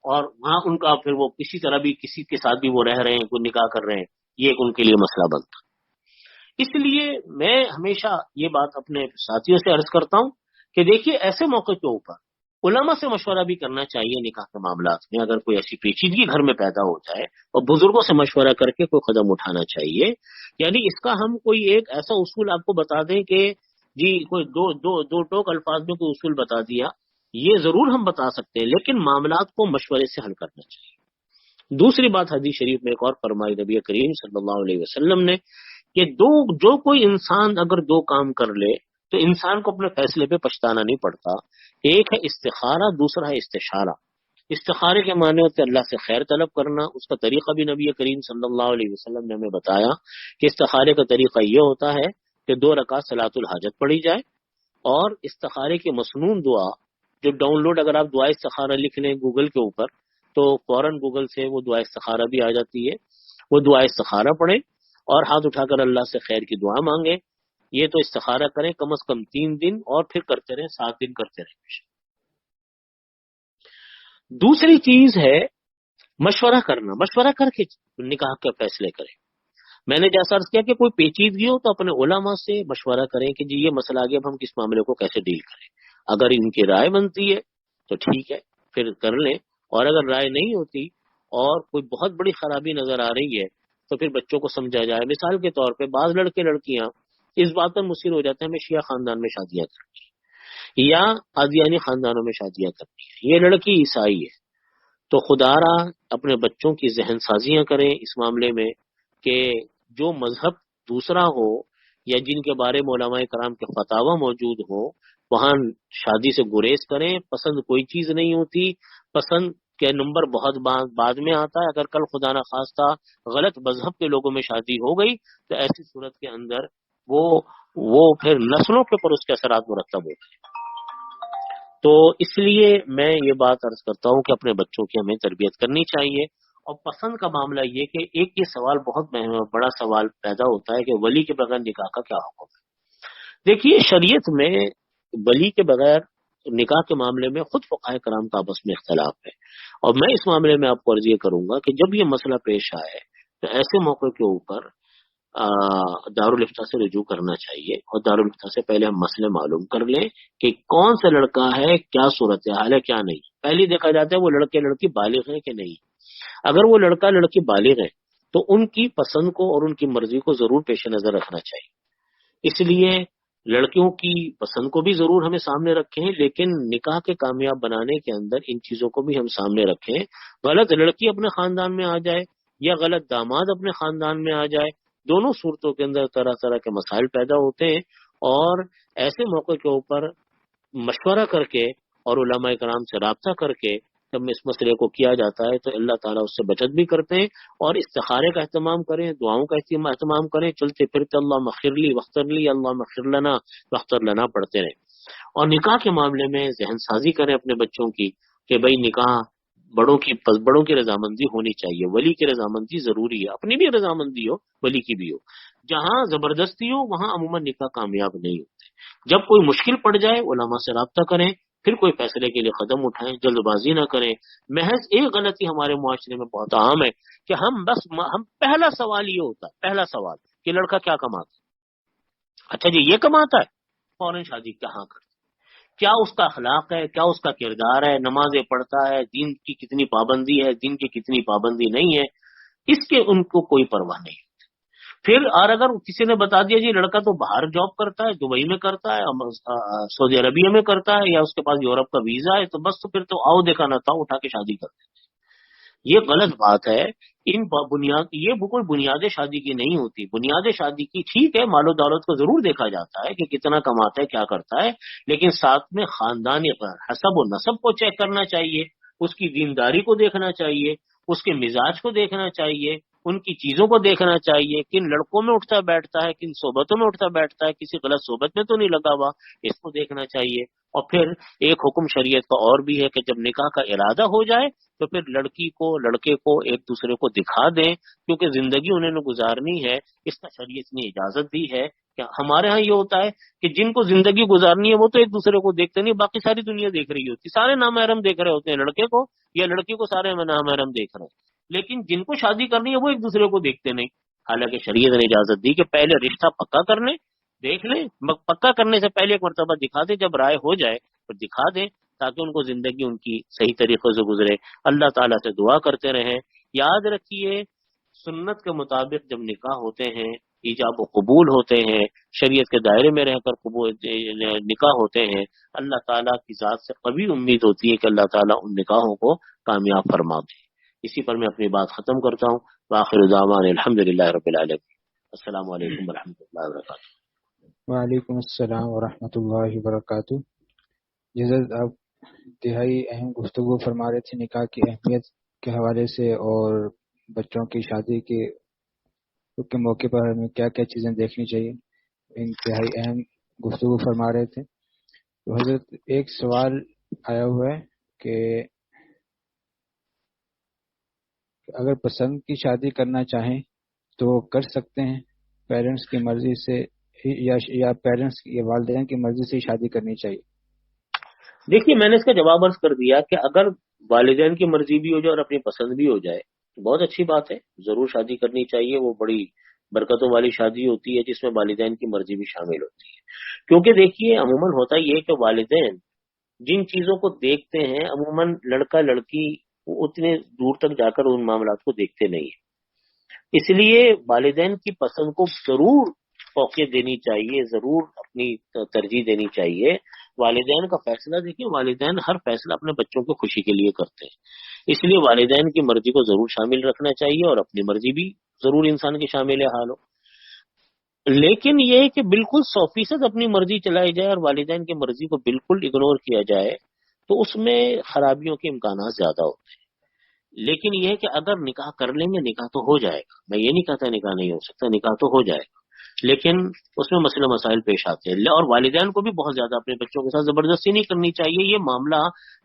اور وہاں ان کا پھر وہ کسی طرح بھی کسی کے ساتھ بھی وہ رہ رہے ہیں، کوئی نکاح کر رہے ہیں، یہ ایک ان کے لیے مسئلہ بنتا۔ اس لیے میں ہمیشہ یہ بات اپنے ساتھیوں سے عرض کرتا ہوں کہ دیکھیے ایسے موقع کے اوپر علماء سے مشورہ بھی کرنا چاہیے نکاح کے معاملات میں، اگر کوئی ایسی پیچیدگی گھر میں پیدا ہو جائے اور بزرگوں سے مشورہ کر کے کوئی قدم اٹھانا چاہیے۔ یعنی اس کا ہم کوئی ایک ایسا اصول آپ کو بتا دیں کہ جی کوئی دو ٹوک الفاظ میں کوئی اصول بتا دیا، یہ ضرور ہم بتا سکتے ہیں، لیکن معاملات کو مشورے سے حل کرنا چاہیے۔ دوسری بات حدیث شریف میں ایک اور فرمائی نبی کریم صلی اللہ علیہ وسلم نے کہ جو کوئی انسان اگر دو کام کر لے تو انسان کو اپنے فیصلے پہ پچھتانا نہیں پڑتا۔ ایک ہے استخارہ، دوسرا ہے استشارہ۔ استخارے کے معنی ہوتے اللہ سے خیر طلب کرنا، اس کا طریقہ بھی نبی کریم صلی اللہ علیہ وسلم نے ہمیں بتایا کہ استخارے کا طریقہ یہ ہوتا ہے کہ 2 رکعت صلاۃ الحاجت پڑھی جائے، اور استخارے کی مسنون دعا جو ڈاؤن لوڈ، اگر آپ دعا استخارہ لکھ لیں گوگل کے اوپر تو فوراً گوگل سے وہ دعا استخارہ بھی آ جاتی ہے، وہ دعا استخارہ پڑھیں اور ہاتھ اٹھا کر اللہ سے خیر کی دعا مانگیں۔ یہ تو استخارہ کریں کم از کم 3 دن، اور پھر کرتے رہیں 7 دن کرتے رہیں۔ دوسری چیز ہے مشورہ کرنا، مشورہ کر کے نکاح کا فیصلے کریں۔ میں نے جیسا عرض کیا کہ کوئی پیچیدگی ہو تو اپنے علماء سے مشورہ کریں کہ جی یہ مسئلہ آ گیا، اب ہم کس معاملے کو کیسے ڈیل کریں۔ اگر ان کی رائے بنتی ہے تو ٹھیک ہے پھر کر لیں، اور اگر رائے نہیں ہوتی اور کوئی بہت بڑی خرابی نظر آ رہی ہے تو پھر بچوں کو سمجھا جائے۔ مثال کے طور پہ بعض لڑکے لڑکیاں اس بات پر مصر ہو جاتے ہیں ہمیں شیعہ خاندان میں شادیاں کرنی ہے یا قادیانی خاندانوں میں شادیاں کرنی ہے، یہ لڑکی عیسائی ہے، تو خدا را اپنے بچوں کی ذہن سازیاں کریں اس معاملے میں کہ جو مذہب دوسرا ہو یا جن کے بارے میں علماء کرام کے فتاوا موجود ہو وہاں شادی سے گریز کریں. پسند کوئی چیز نہیں ہوتی، پسند کے نمبر بہت بعد میں آتا ہے. اگر کل خدا نہ خواستہ غلط مذہب کے لوگوں میں شادی ہو گئی تو ایسی صورت کے اندر وہ پھر نسلوں کے پر اس کے اثرات مرتب ہوتے ہیں. تو اس لیے میں یہ بات عرض کرتا ہوں کہ اپنے بچوں کی ہمیں تربیت کرنی چاہیے. اور پسند کا معاملہ یہ کہ ایک یہ سوال بہت بڑا سوال پیدا ہوتا ہے کہ ولی کے بغیر نکاح کا کیا حکم ہے. دیکھیے شریعت میں ولی کے بغیر نکاح کے معاملے میں خود فقہاء کرام کا آپس میں اختلاف ہے. اور میں اس معاملے میں آپ کو عرض یہ کروں گا کہ جب یہ مسئلہ پیش آئے تو ایسے موقع کے اوپر دارالفتہ سے رجوع کرنا چاہیے. اور دارالفتہ سے پہلے ہم مسئلے معلوم کر لیں کہ کون سا لڑکا ہے، کیا صورتحال ہے، کیا نہیں. پہلے دیکھا جاتا ہے وہ لڑکے لڑکی بالغ ہیں کہ نہیں. اگر وہ لڑکا لڑکی بالغ ہے تو ان کی پسند کو اور ان کی مرضی کو ضرور پیش نظر رکھنا چاہیے. اس لیے لڑکیوں کی پسند کو بھی ضرور ہمیں سامنے رکھیں، لیکن نکاح کے کامیاب بنانے کے اندر ان چیزوں کو بھی ہم سامنے رکھیں. غلط لڑکی اپنے خاندان میں آ جائے یا غلط داماد اپنے خاندان میں آ جائے، دونوں صورتوں کے اندر طرح طرح کے مسائل پیدا ہوتے ہیں. اور ایسے موقع کے اوپر مشورہ کر کے اور علماء کرام سے رابطہ کر کے جب اس مسئلے کو کیا جاتا ہے تو اللہ تعالیٰ اس سے بچت بھی کرتے ہیں. اور استخارے کا اہتمام کریں، دعاؤں کا اہتمام کریں، چلتے پھرتے اللہ مغفرلی وخترلی اللہ مغفر لنا وختر لنا پڑھتے رہیں. اور نکاح کے معاملے میں ذہن سازی کریں اپنے بچوں کی کہ بھائی نکاح بڑوں کی رضامندی ہونی چاہیے. ولی کی رضامندی ضروری ہے، اپنی بھی رضامندی ہو، ولی کی بھی ہو. جہاں زبردستی ہو وہاں عموماً نکاح کامیاب نہیں ہوتے. جب کوئی مشکل پڑ جائے علماء سے رابطہ کریں، پھر کوئی فیصلے کے لیے قدم اٹھائیں، جلد بازی نہ کریں. محض ایک غلطی ہمارے معاشرے میں بہت عام ہے کہ ہم پہلا سوال یہ ہوتا ہے، پہلا سوال کہ لڑکا کیا کماتا ہے. اچھا جی یہ کماتا ہے، فوراً شادی کہاں کرتا؟ کیا اس کا اخلاق ہے، کیا اس کا کردار ہے، نمازیں پڑھتا ہے، دین کی کتنی پابندی ہے، دین کی کتنی پابندی نہیں ہے، اس کے ان کو کوئی پرواہ نہیں. پھر اور اگر کسی نے بتا دیا جی لڑکا تو باہر جاب کرتا ہے، دبئی میں کرتا ہے، سعودی عربیہ میں کرتا ہے، یا اس کے پاس یورپ کا ویزا ہے، تو بس تو پھر تو آؤ دیکھا نہ تھا اٹھا کے شادی کرتے. یہ غلط بات ہے. یہ کوئی بنیاد شادی کی نہیں ہوتی. بنیاد شادی کی ٹھیک ہے، مال و دولت کو ضرور دیکھا جاتا ہے کہ کتنا کماتا ہے، کیا کرتا ہے، لیکن ساتھ میں خاندانی حسب و نسب کو چیک کرنا چاہیے، اس کی دینداری کو دیکھنا چاہیے، اس کے مزاج کو دیکھنا چاہیے، ان کی چیزوں کو دیکھنا چاہیے، کن لڑکوں میں اٹھتا بیٹھتا ہے، کن صحبتوں میں اٹھتا بیٹھتا ہے، کسی غلط صحبت میں تو نہیں لگا ہوا، اس کو دیکھنا چاہیے. اور پھر ایک حکم شریعت کا اور بھی ہے کہ جب نکاح کا ارادہ ہو جائے تو پھر لڑکی کو لڑکے کو ایک دوسرے کو دکھا دیں، کیونکہ زندگی انہوں نے گزارنی ہے. اس کا شریعت نے اجازت دی ہے. ہمارے ہاں یہ ہوتا ہے کہ جن کو زندگی گزارنی ہے وہ تو ایک دوسرے کو دیکھتے نہیں، باقی ساری دنیا دیکھ رہی ہوتی، سارے نامحرم دیکھ رہے ہوتے ہیں لڑکے کو، یا لڑکی کو سارے نامحرم دیکھ رہے ہیں. لیکن جن کو شادی کرنی ہے وہ ایک دوسرے کو دیکھتے نہیں. حالانکہ شریعت نے اجازت دی کہ پہلے رشتہ پکا کر لیں، دیکھ لیں، پکا کرنے سے پہلے ایک مرتبہ دکھا دیں، جب رائے ہو جائے تو دکھا دیں تاکہ ان کو زندگی ان کی صحیح طریقے سے گزرے. اللہ تعالیٰ سے دعا کرتے رہیں. یاد رکھیے سنت کے مطابق جب نکاح ہوتے ہیں، ایجاب و قبول ہوتے ہیں، شریعت کے دائرے میں رہ کر نکاح ہوتے ہیں، اللہ تعالیٰ کی ذات سے قوی امید ہوتی ہے کہ اللہ تعالیٰ ان نکاحوں کو کامیاب فرما دے. اسی پر میں اپنی بات ختم کرتا ہوں. وآخر دعوانا الحمدللہ رب العالمین. السلام علیکم ورحمۃ اللہ وبرکاتہ. وعلیکم السلام ورحمۃ اللہ وبرکاتہ. جزاک آپ انتہائی اہم گفتگو فرما رہے تھے نکاح کی اہمیت کے حوالے سے، اور بچوں کی شادی کے موقع پر ہمیں کیا کیا چیزیں دیکھنی چاہیے. انتہائی اہم گفتگو فرما رہے تھے. تو حضرت ایک سوال آیا ہوا ہے کہ اگر پسند کی شادی کرنا چاہیں تو کر سکتے ہیں پیرنٹس کی مرضی سے، یا پیرنٹس یا والدین کی مرضی سے شادی کرنی چاہیے؟ دیکھیے میں نے اس کا جواب عرض کر دیا کہ اگر والدین کی مرضی بھی ہو جائے اور اپنی پسند بھی ہو جائے تو بہت اچھی بات ہے، ضرور شادی کرنی چاہیے. وہ بڑی برکتوں والی شادی ہوتی ہے جس میں والدین کی مرضی بھی شامل ہوتی ہے. کیونکہ دیکھیے عموماً ہوتا یہ کہ والدین جن چیزوں کو دیکھتے ہیں عموماً لڑکا لڑکی اتنے دور تک جا کر ان معاملات کو دیکھتے نہیں ہیں. اس لیے والدین کی پسند کو ضرور فوقیت دینی چاہیے، ضرور اپنی ترجیح دینی چاہیے. والدین کا فیصلہ دیکھیے، والدین ہر فیصلہ اپنے بچوں کی خوشی کے لیے کرتے ہیں، اس لیے والدین کی مرضی کو ضرور شامل رکھنا چاہیے اور اپنی مرضی بھی ضرور انسان کی شامل حال ہو. لیکن یہ ہے کہ بالکل 100% اپنی مرضی چلائی جائے اور والدین کی مرضی کو بالکل اگنور کیا جائے تو اس میں خرابیوں کے امکانات زیادہ ہوتے ہیں. لیکن یہ ہے کہ اگر نکاح کر لیں گے نکاح تو ہو جائے گا، میں یہ نہیں کہتا نکاح نہیں ہو سکتا، نکاح تو ہو جائے گا، لیکن اس میں مسئلہ مسائل پیش آتے ہیں. اور والدین کو بھی بہت زیادہ اپنے بچوں کے ساتھ زبردستی نہیں کرنی چاہیے. یہ معاملہ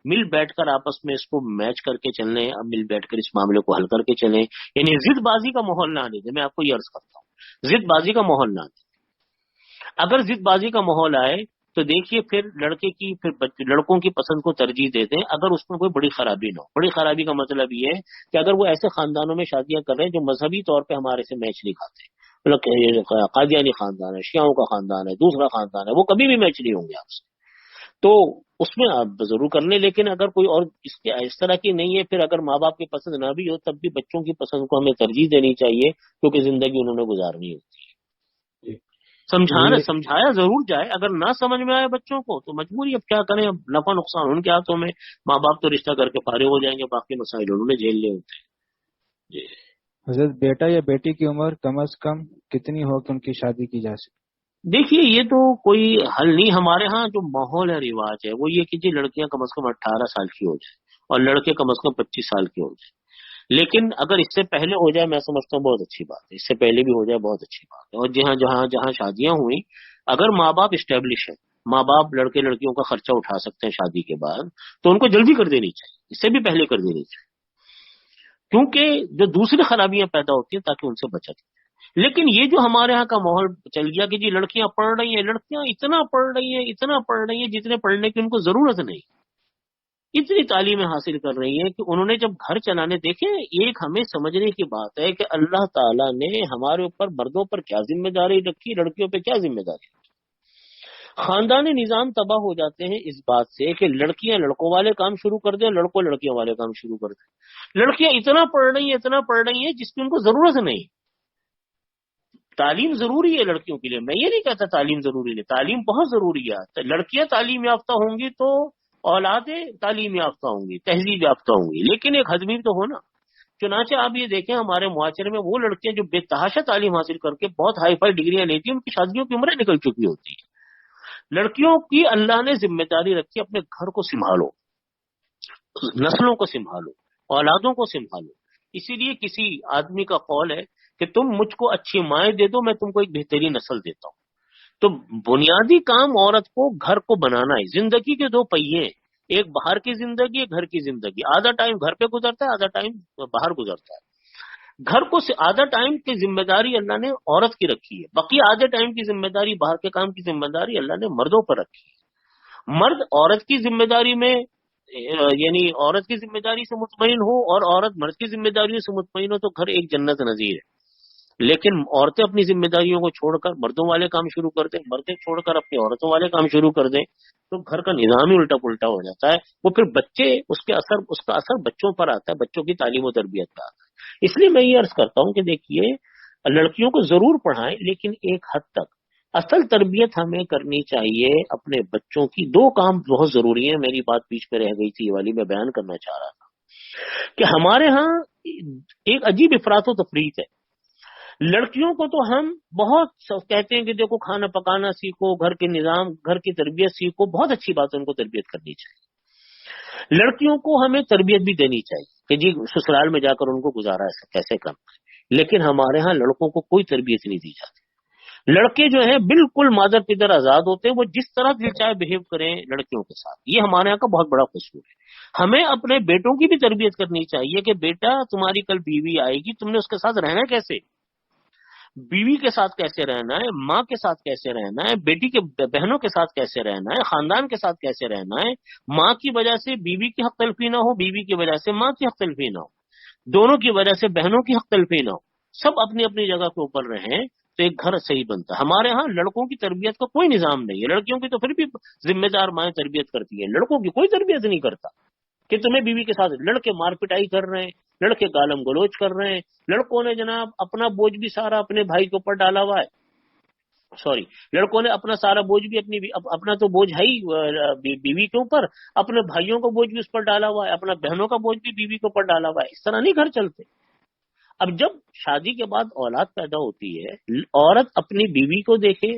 مل بیٹھ کر آپس میں اس کو میچ کر کے چلیں، اب مل بیٹھ کر اس معاملے کو حل کر کے چلیں. یعنی ضد بازی کا ماحول نہ آنے دیں. میں آپ کو یہ عرض کرتا ہوں، ضد بازی کا ماحول نہ آنے. اگر ضد بازی کا ماحول آئے تو دیکھیے پھر لڑکے کی لڑکوں کی پسند کو ترجیح دیتے ہیں اگر اس میں کوئی بڑی خرابی نہ ہو. بڑی خرابی کا مطلب یہ ہے کہ اگر وہ ایسے خاندانوں میں شادیاں کر رہے ہیں جو مذہبی طور پہ ہمارے سے میچ نہیں کھاتے، مطلب قادیانی خاندان ہے، شیعوں کا خاندان ہے، دوسرا خاندان ہے، وہ کبھی بھی میچ نہیں ہوں گے آپ سے، تو اس میں آپ ضرور کر لیں. لیکن اگر کوئی اور اس طرح کی نہیں ہے، پھر اگر ماں باپ کی پسند نہ بھی ہو تب بھی بچوں کی پسند کو ہمیں ترجیح دینی چاہیے، کیونکہ زندگی انہوں نے گزارنی ہوتی ہے. سمجھایا ضرور جائے. اگر نہ سمجھ میں آئے بچوں کو تو مجبوری، اب کیا کریں، اب نفع نقصان ان کے ہاتھوں میں. ماں باپ تو رشتہ کر کے فارغ ہو جائیں گے، باقی مسائل انہوں نے جھیل لے ہوتے ہیں. جی حضرت، بیٹا یا بیٹی کی عمر کم از کم کتنی ہو کہ ان کی شادی کی جا سکے؟ دیکھیے یہ تو کوئی حل نہیں. ہمارے ہاں جو ماحول ہے، رواج ہے، وہ یہ کہ جی لڑکیاں کم از کم 18 سال کی ہو جائیں اور لڑکے کم از کم 25 سال کے ہو جائیں. لیکن اگر اس سے پہلے ہو جائے میں سمجھتا ہوں بہت اچھی بات ہے، اس سے پہلے بھی ہو جائے بہت اچھی بات ہے. اور جہاں جہاں جہاں شادیاں ہوئی، اگر ماں باپ اسٹیبلش ہے، ماں باپ لڑکے لڑکیوں کا خرچہ اٹھا سکتے ہیں شادی کے بعد، تو ان کو جلدی کر دینی چاہیے، اس سے بھی پہلے کر دینی چاہیے، کیونکہ جو دوسری خرابیاں پیدا ہوتی ہیں تاکہ ان سے بچت. لیکن یہ جو ہمارے ہاں کا ماحول چل گیا کہ جی لڑکیاں پڑھ رہی ہیں، لڑکیاں اتنا پڑھ رہی ہیں، اتنا پڑھ رہی ہیں جتنے پڑھنے کی ان کو ضرورت نہیں، اتنی تعلیمیں حاصل کر رہی ہیں کہ انہوں نے جب گھر چلانے دیکھیں. ایک ہمیں سمجھنے کی بات ہے کہ اللہ تعالیٰ نے ہمارے اوپر مردوں پر کیا ذمہ داری رکھی، لڑکیوں پہ کیا ذمہ داری رکھی. خاندانی نظام تباہ ہو جاتے ہیں اس بات سے کہ لڑکیاں لڑکوں والے کام شروع کر دیں، لڑکوں لڑکیوں والے کام شروع کر دیں. لڑکیاں اتنا پڑھ رہی ہیں، اتنا پڑھ رہی ہیں جس کی ان کو ضرورت نہیں. تعلیم ضروری ہے لڑکیوں کے لیے، میں یہ نہیں کہتا تعلیم ضروری نہیں، تعلیم بہت ضروری ہے. لڑکیاں تعلیم یافتہ ہوں گی تو اولادیں تعلیم یافتہ ہوں گی، تہذیب یافتہ ہوں گی، لیکن ایک حد بھی تو ہونا. چنانچہ آپ یہ دیکھیں ہمارے معاشرے میں وہ لڑکیاں جو بے تحاشا تعلیم حاصل کر کے بہت ہائی فائی ڈگریاں لیتی ہیں، ان کی شادیوں کی عمریں نکل چکی ہوتی ہیں. لڑکیوں کی اللہ نے ذمہ داری رکھی، اپنے گھر کو سنبھالو، نسلوں کو سنبھالو، اولادوں کو سنبھالو. اسی لیے کسی آدمی کا قول ہے کہ تم مجھ کو اچھی مائیں دے دو، میں تم کو ایک بہترین نسل دیتا ہوں. تو بنیادی کام عورت کو گھر کو بنانا ہے. زندگی کے دو پہیے ہیں، ایک باہر کی زندگی، ایک گھر کی زندگی. آدھا ٹائم گھر پہ گزرتا ہے، آدھا ٹائم باہر گزرتا ہے. گھر کو آدھا ٹائم کی ذمہ داری اللہ نے عورت کی رکھی ہے، باقی آدھے ٹائم کی ذمہ داری، باہر کے کام کی ذمہ داری اللہ نے مردوں پر رکھی ہے. مرد عورت کی ذمہ داری میں یعنی عورت کی ذمہ داری سے مطمئن ہو اور عورت مرد کی ذمہ داریوں سے مطمئن ہو تو گھر ایک جنت نظیر ہے. لیکن عورتیں اپنی ذمہ داریوں کو چھوڑ کر مردوں والے کام شروع کر دیں، مردیں چھوڑ کر اپنی عورتوں والے کام شروع کر دیں تو گھر کا نظام ہی الٹا پلٹا ہو جاتا ہے. وہ پھر بچے اس کا اثر بچوں پر آتا ہے، بچوں کی تعلیم و تربیت پر آتا ہے. اس لیے میں یہ عرض کرتا ہوں کہ دیکھیے لڑکیوں کو ضرور پڑھائیں، لیکن ایک حد تک. اصل تربیت ہمیں کرنی چاہیے اپنے بچوں کی. دو کام بہت ضروری ہیں، میری بات بیچ میں رہ گئی تھی، یہ والی میں بیان کرنا چاہ رہا تھا کہ ہمارے ہاں ایک عجیب افراط و تفریط ہے. لڑکیوں کو تو ہم بہت کہتے ہیں کہ دیکھو کھانا پکانا سیکھو، گھر کے نظام، گھر کی تربیت سیکھو، بہت اچھی بات ہے، ان کو تربیت کرنی چاہیے. لڑکیوں کو ہمیں تربیت بھی دینی چاہیے کہ جی سسرال میں جا کر ان کو گزارا کیسے کرنا ہے. لیکن ہمارے ہاں لڑکوں کو کوئی تربیت نہیں دی جاتی. لڑکے جو ہیں بالکل مادر پدر آزاد ہوتے ہیں، وہ جس طرح دل چاہے بہیو کریں لڑکیوں کے ساتھ. یہ ہمارے یہاں کا بہت بڑا قصور ہے. ہمیں اپنے بیٹوں کی بھی تربیت کرنی چاہیے کہ بیٹا تمہاری کل بیوی آئے گی، تم نے اس کے ساتھ رہنا کیسے، بیوی کے ساتھ کیسے رہنا ہے، ماں کے ساتھ کیسے رہنا ہے، بیٹی کے بہنوں کے ساتھ کیسے رہنا ہے، خاندان کے ساتھ کیسے رہنا ہے. ماں کی وجہ سے بیوی کی حق تلفی نہ ہو، بیوی کی وجہ سے ماں کی حق تلفی نہ ہو، دونوں کی وجہ سے بہنوں کی حق تلفی نہ ہو. سب اپنی اپنی جگہ کے اوپر رہیں تو ایک گھر صحیح بنتا ہے. ہمارے ہاں لڑکوں کی تربیت کا کوئی نظام نہیں ہے. لڑکیوں کی تو پھر بھی ذمہ دار مائیں تربیت کرتی ہیں، لڑکوں کی کوئی تربیت نہیں کرتا. کہ تمہیں بیوی کے ساتھ لڑکے مار پٹائی کر رہے ہیں، لڑکے گالم گلوچ کر رہے ہیں. لڑکوں نے جناب اپنا بوجھ بھی سارا اپنے بھائی کے اوپر ڈالا ہوا ہے. سوری، لڑکوں نے اپنا سارا بوجھ بھی اپنا تو بوجھ ہے ہی بیوی کے اوپر، اپنے بھائیوں کا بوجھ بھی اس پر ڈالا ہوا ہے، اپنا بہنوں کا بوجھ بھی بیوی کے اوپر ڈالا ہوا ہے. اس طرح نہیں گھر چلتے. اب جب شادی کے بعد اولاد پیدا ہوتی ہے، عورت اپنی بیوی کو دیکھے،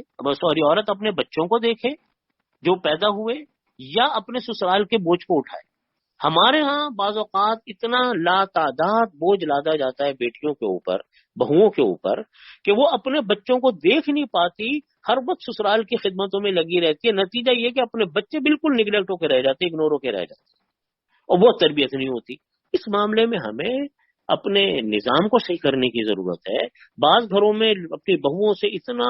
عورت اپنے بچوں کو دیکھے جو پیدا ہوئے، یا اپنے سسرال کے بوجھ کو اٹھائے۔ ہمارے ہاں بعض اوقات اتنا لا تعداد بوجھ لادا جاتا ہے بیٹیوں کے اوپر، بہوؤں کے اوپر، کہ وہ اپنے بچوں کو دیکھ نہیں پاتی، ہر وقت سسرال کی خدمتوں میں لگی رہتی ہے۔ نتیجہ یہ کہ اپنے بچے بالکل نگلیکٹ ہو کے رہ جاتے، اگنور ہو کے رہ جاتے، اور وہ تربیت نہیں ہوتی۔ اس معاملے میں ہمیں اپنے نظام کو صحیح کرنے کی ضرورت ہے۔ بعض گھروں میں اپنی بہوؤں سے اتنا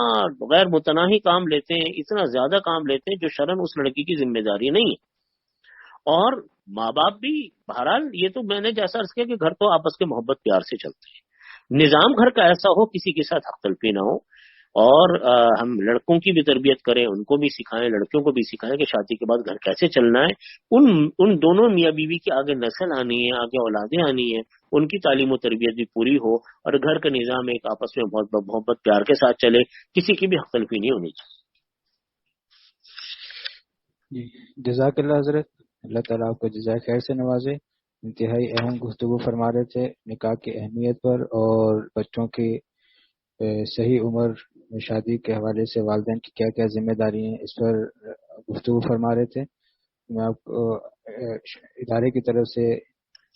غیر متناہی کام لیتے ہیں، اتنا زیادہ کام لیتے ہیں جو شرعاً اس لڑکی کی ذمہ داری نہیں ہے۔ اور ماں باپ بھی، بہرحال یہ تو میں نے جیسا عرض کیا کہ گھر تو آپس کے محبت پیار سے چلتے ہیں، نظام گھر کا ایسا ہو کسی کے ساتھ حق تلفی نہ ہو۔ اور ہم لڑکوں کی بھی تربیت کریں، ان کو بھی سکھائیں، لڑکیوں کو بھی سکھائیں کہ شادی کے بعد گھر کیسے چلنا ہے۔ ان دونوں میاں بیوی کی آگے نسل آنی ہے، آگے اولادیں آنی ہیں، ان کی تعلیم و تربیت بھی پوری ہو، اور گھر کا نظام ایک آپس میں بہت محبت پیار کے ساتھ چلے، کسی کی بھی حق تلفی نہیں ہونی چاہیے۔ جی، جزاک اللہ حضرت، اللہ تعالیٰ آپ کو جزائے خیر سے نوازے۔ انتہائی اہم گفتگو فرما رہے تھے نکاح کی اہمیت پر اور بچوں کی صحیح عمر میں شادی کے حوالے سے والدین کی کیا کیا ذمہ داری ہیں، اس پر گفتگو فرما رہے تھے۔ میں آپ کو ادارے کی طرف سے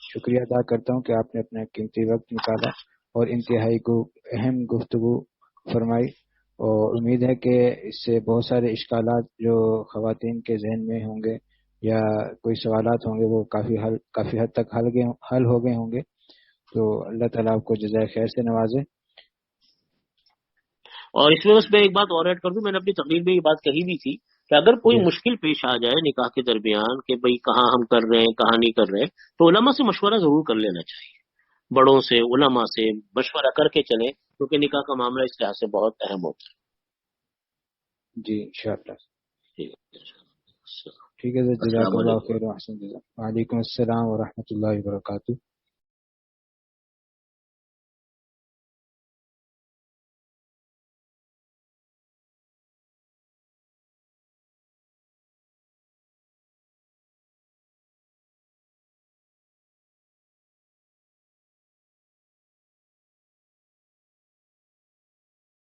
شکریہ ادا کرتا ہوں کہ آپ نے اپنا قیمتی وقت نکالا اور انتہائی اہم گفتگو فرمائی، اور امید ہے کہ اس سے بہت سارے اشکالات جو خواتین کے ذہن میں ہوں گے یا کوئی سوالات ہوں گے وہ کافی حد تک حل ہو گئے ہوں گے۔ تو اللہ تعالیٰ آپ کو جزائے خیر سے نوازے۔ اور اس میں بس میں ایک بات اور ایڈ کر دوں، میں نے اپنی تقریر میں یہ بات کہی بھی تھی کہ اگر کوئی جی مشکل پیش آ جائے نکاح کے درمیان کہ بھئی کہاں ہم کر رہے ہیں کہاں نہیں کر رہے، تو علماء سے مشورہ ضرور کر لینا چاہیے، بڑوں سے، علماء سے مشورہ کر کے چلیں، کیونکہ نکاح کا معاملہ اس لحاظ سے بہت اہم ہوتا جی انشاءاللہ۔ ہے۔ ٹھیک ہے، جزاک السلام اللہ علیکم۔ خیر و احسن جزاک۔ وعلیکم السلام ورحمۃ اللہ وبرکاتہ۔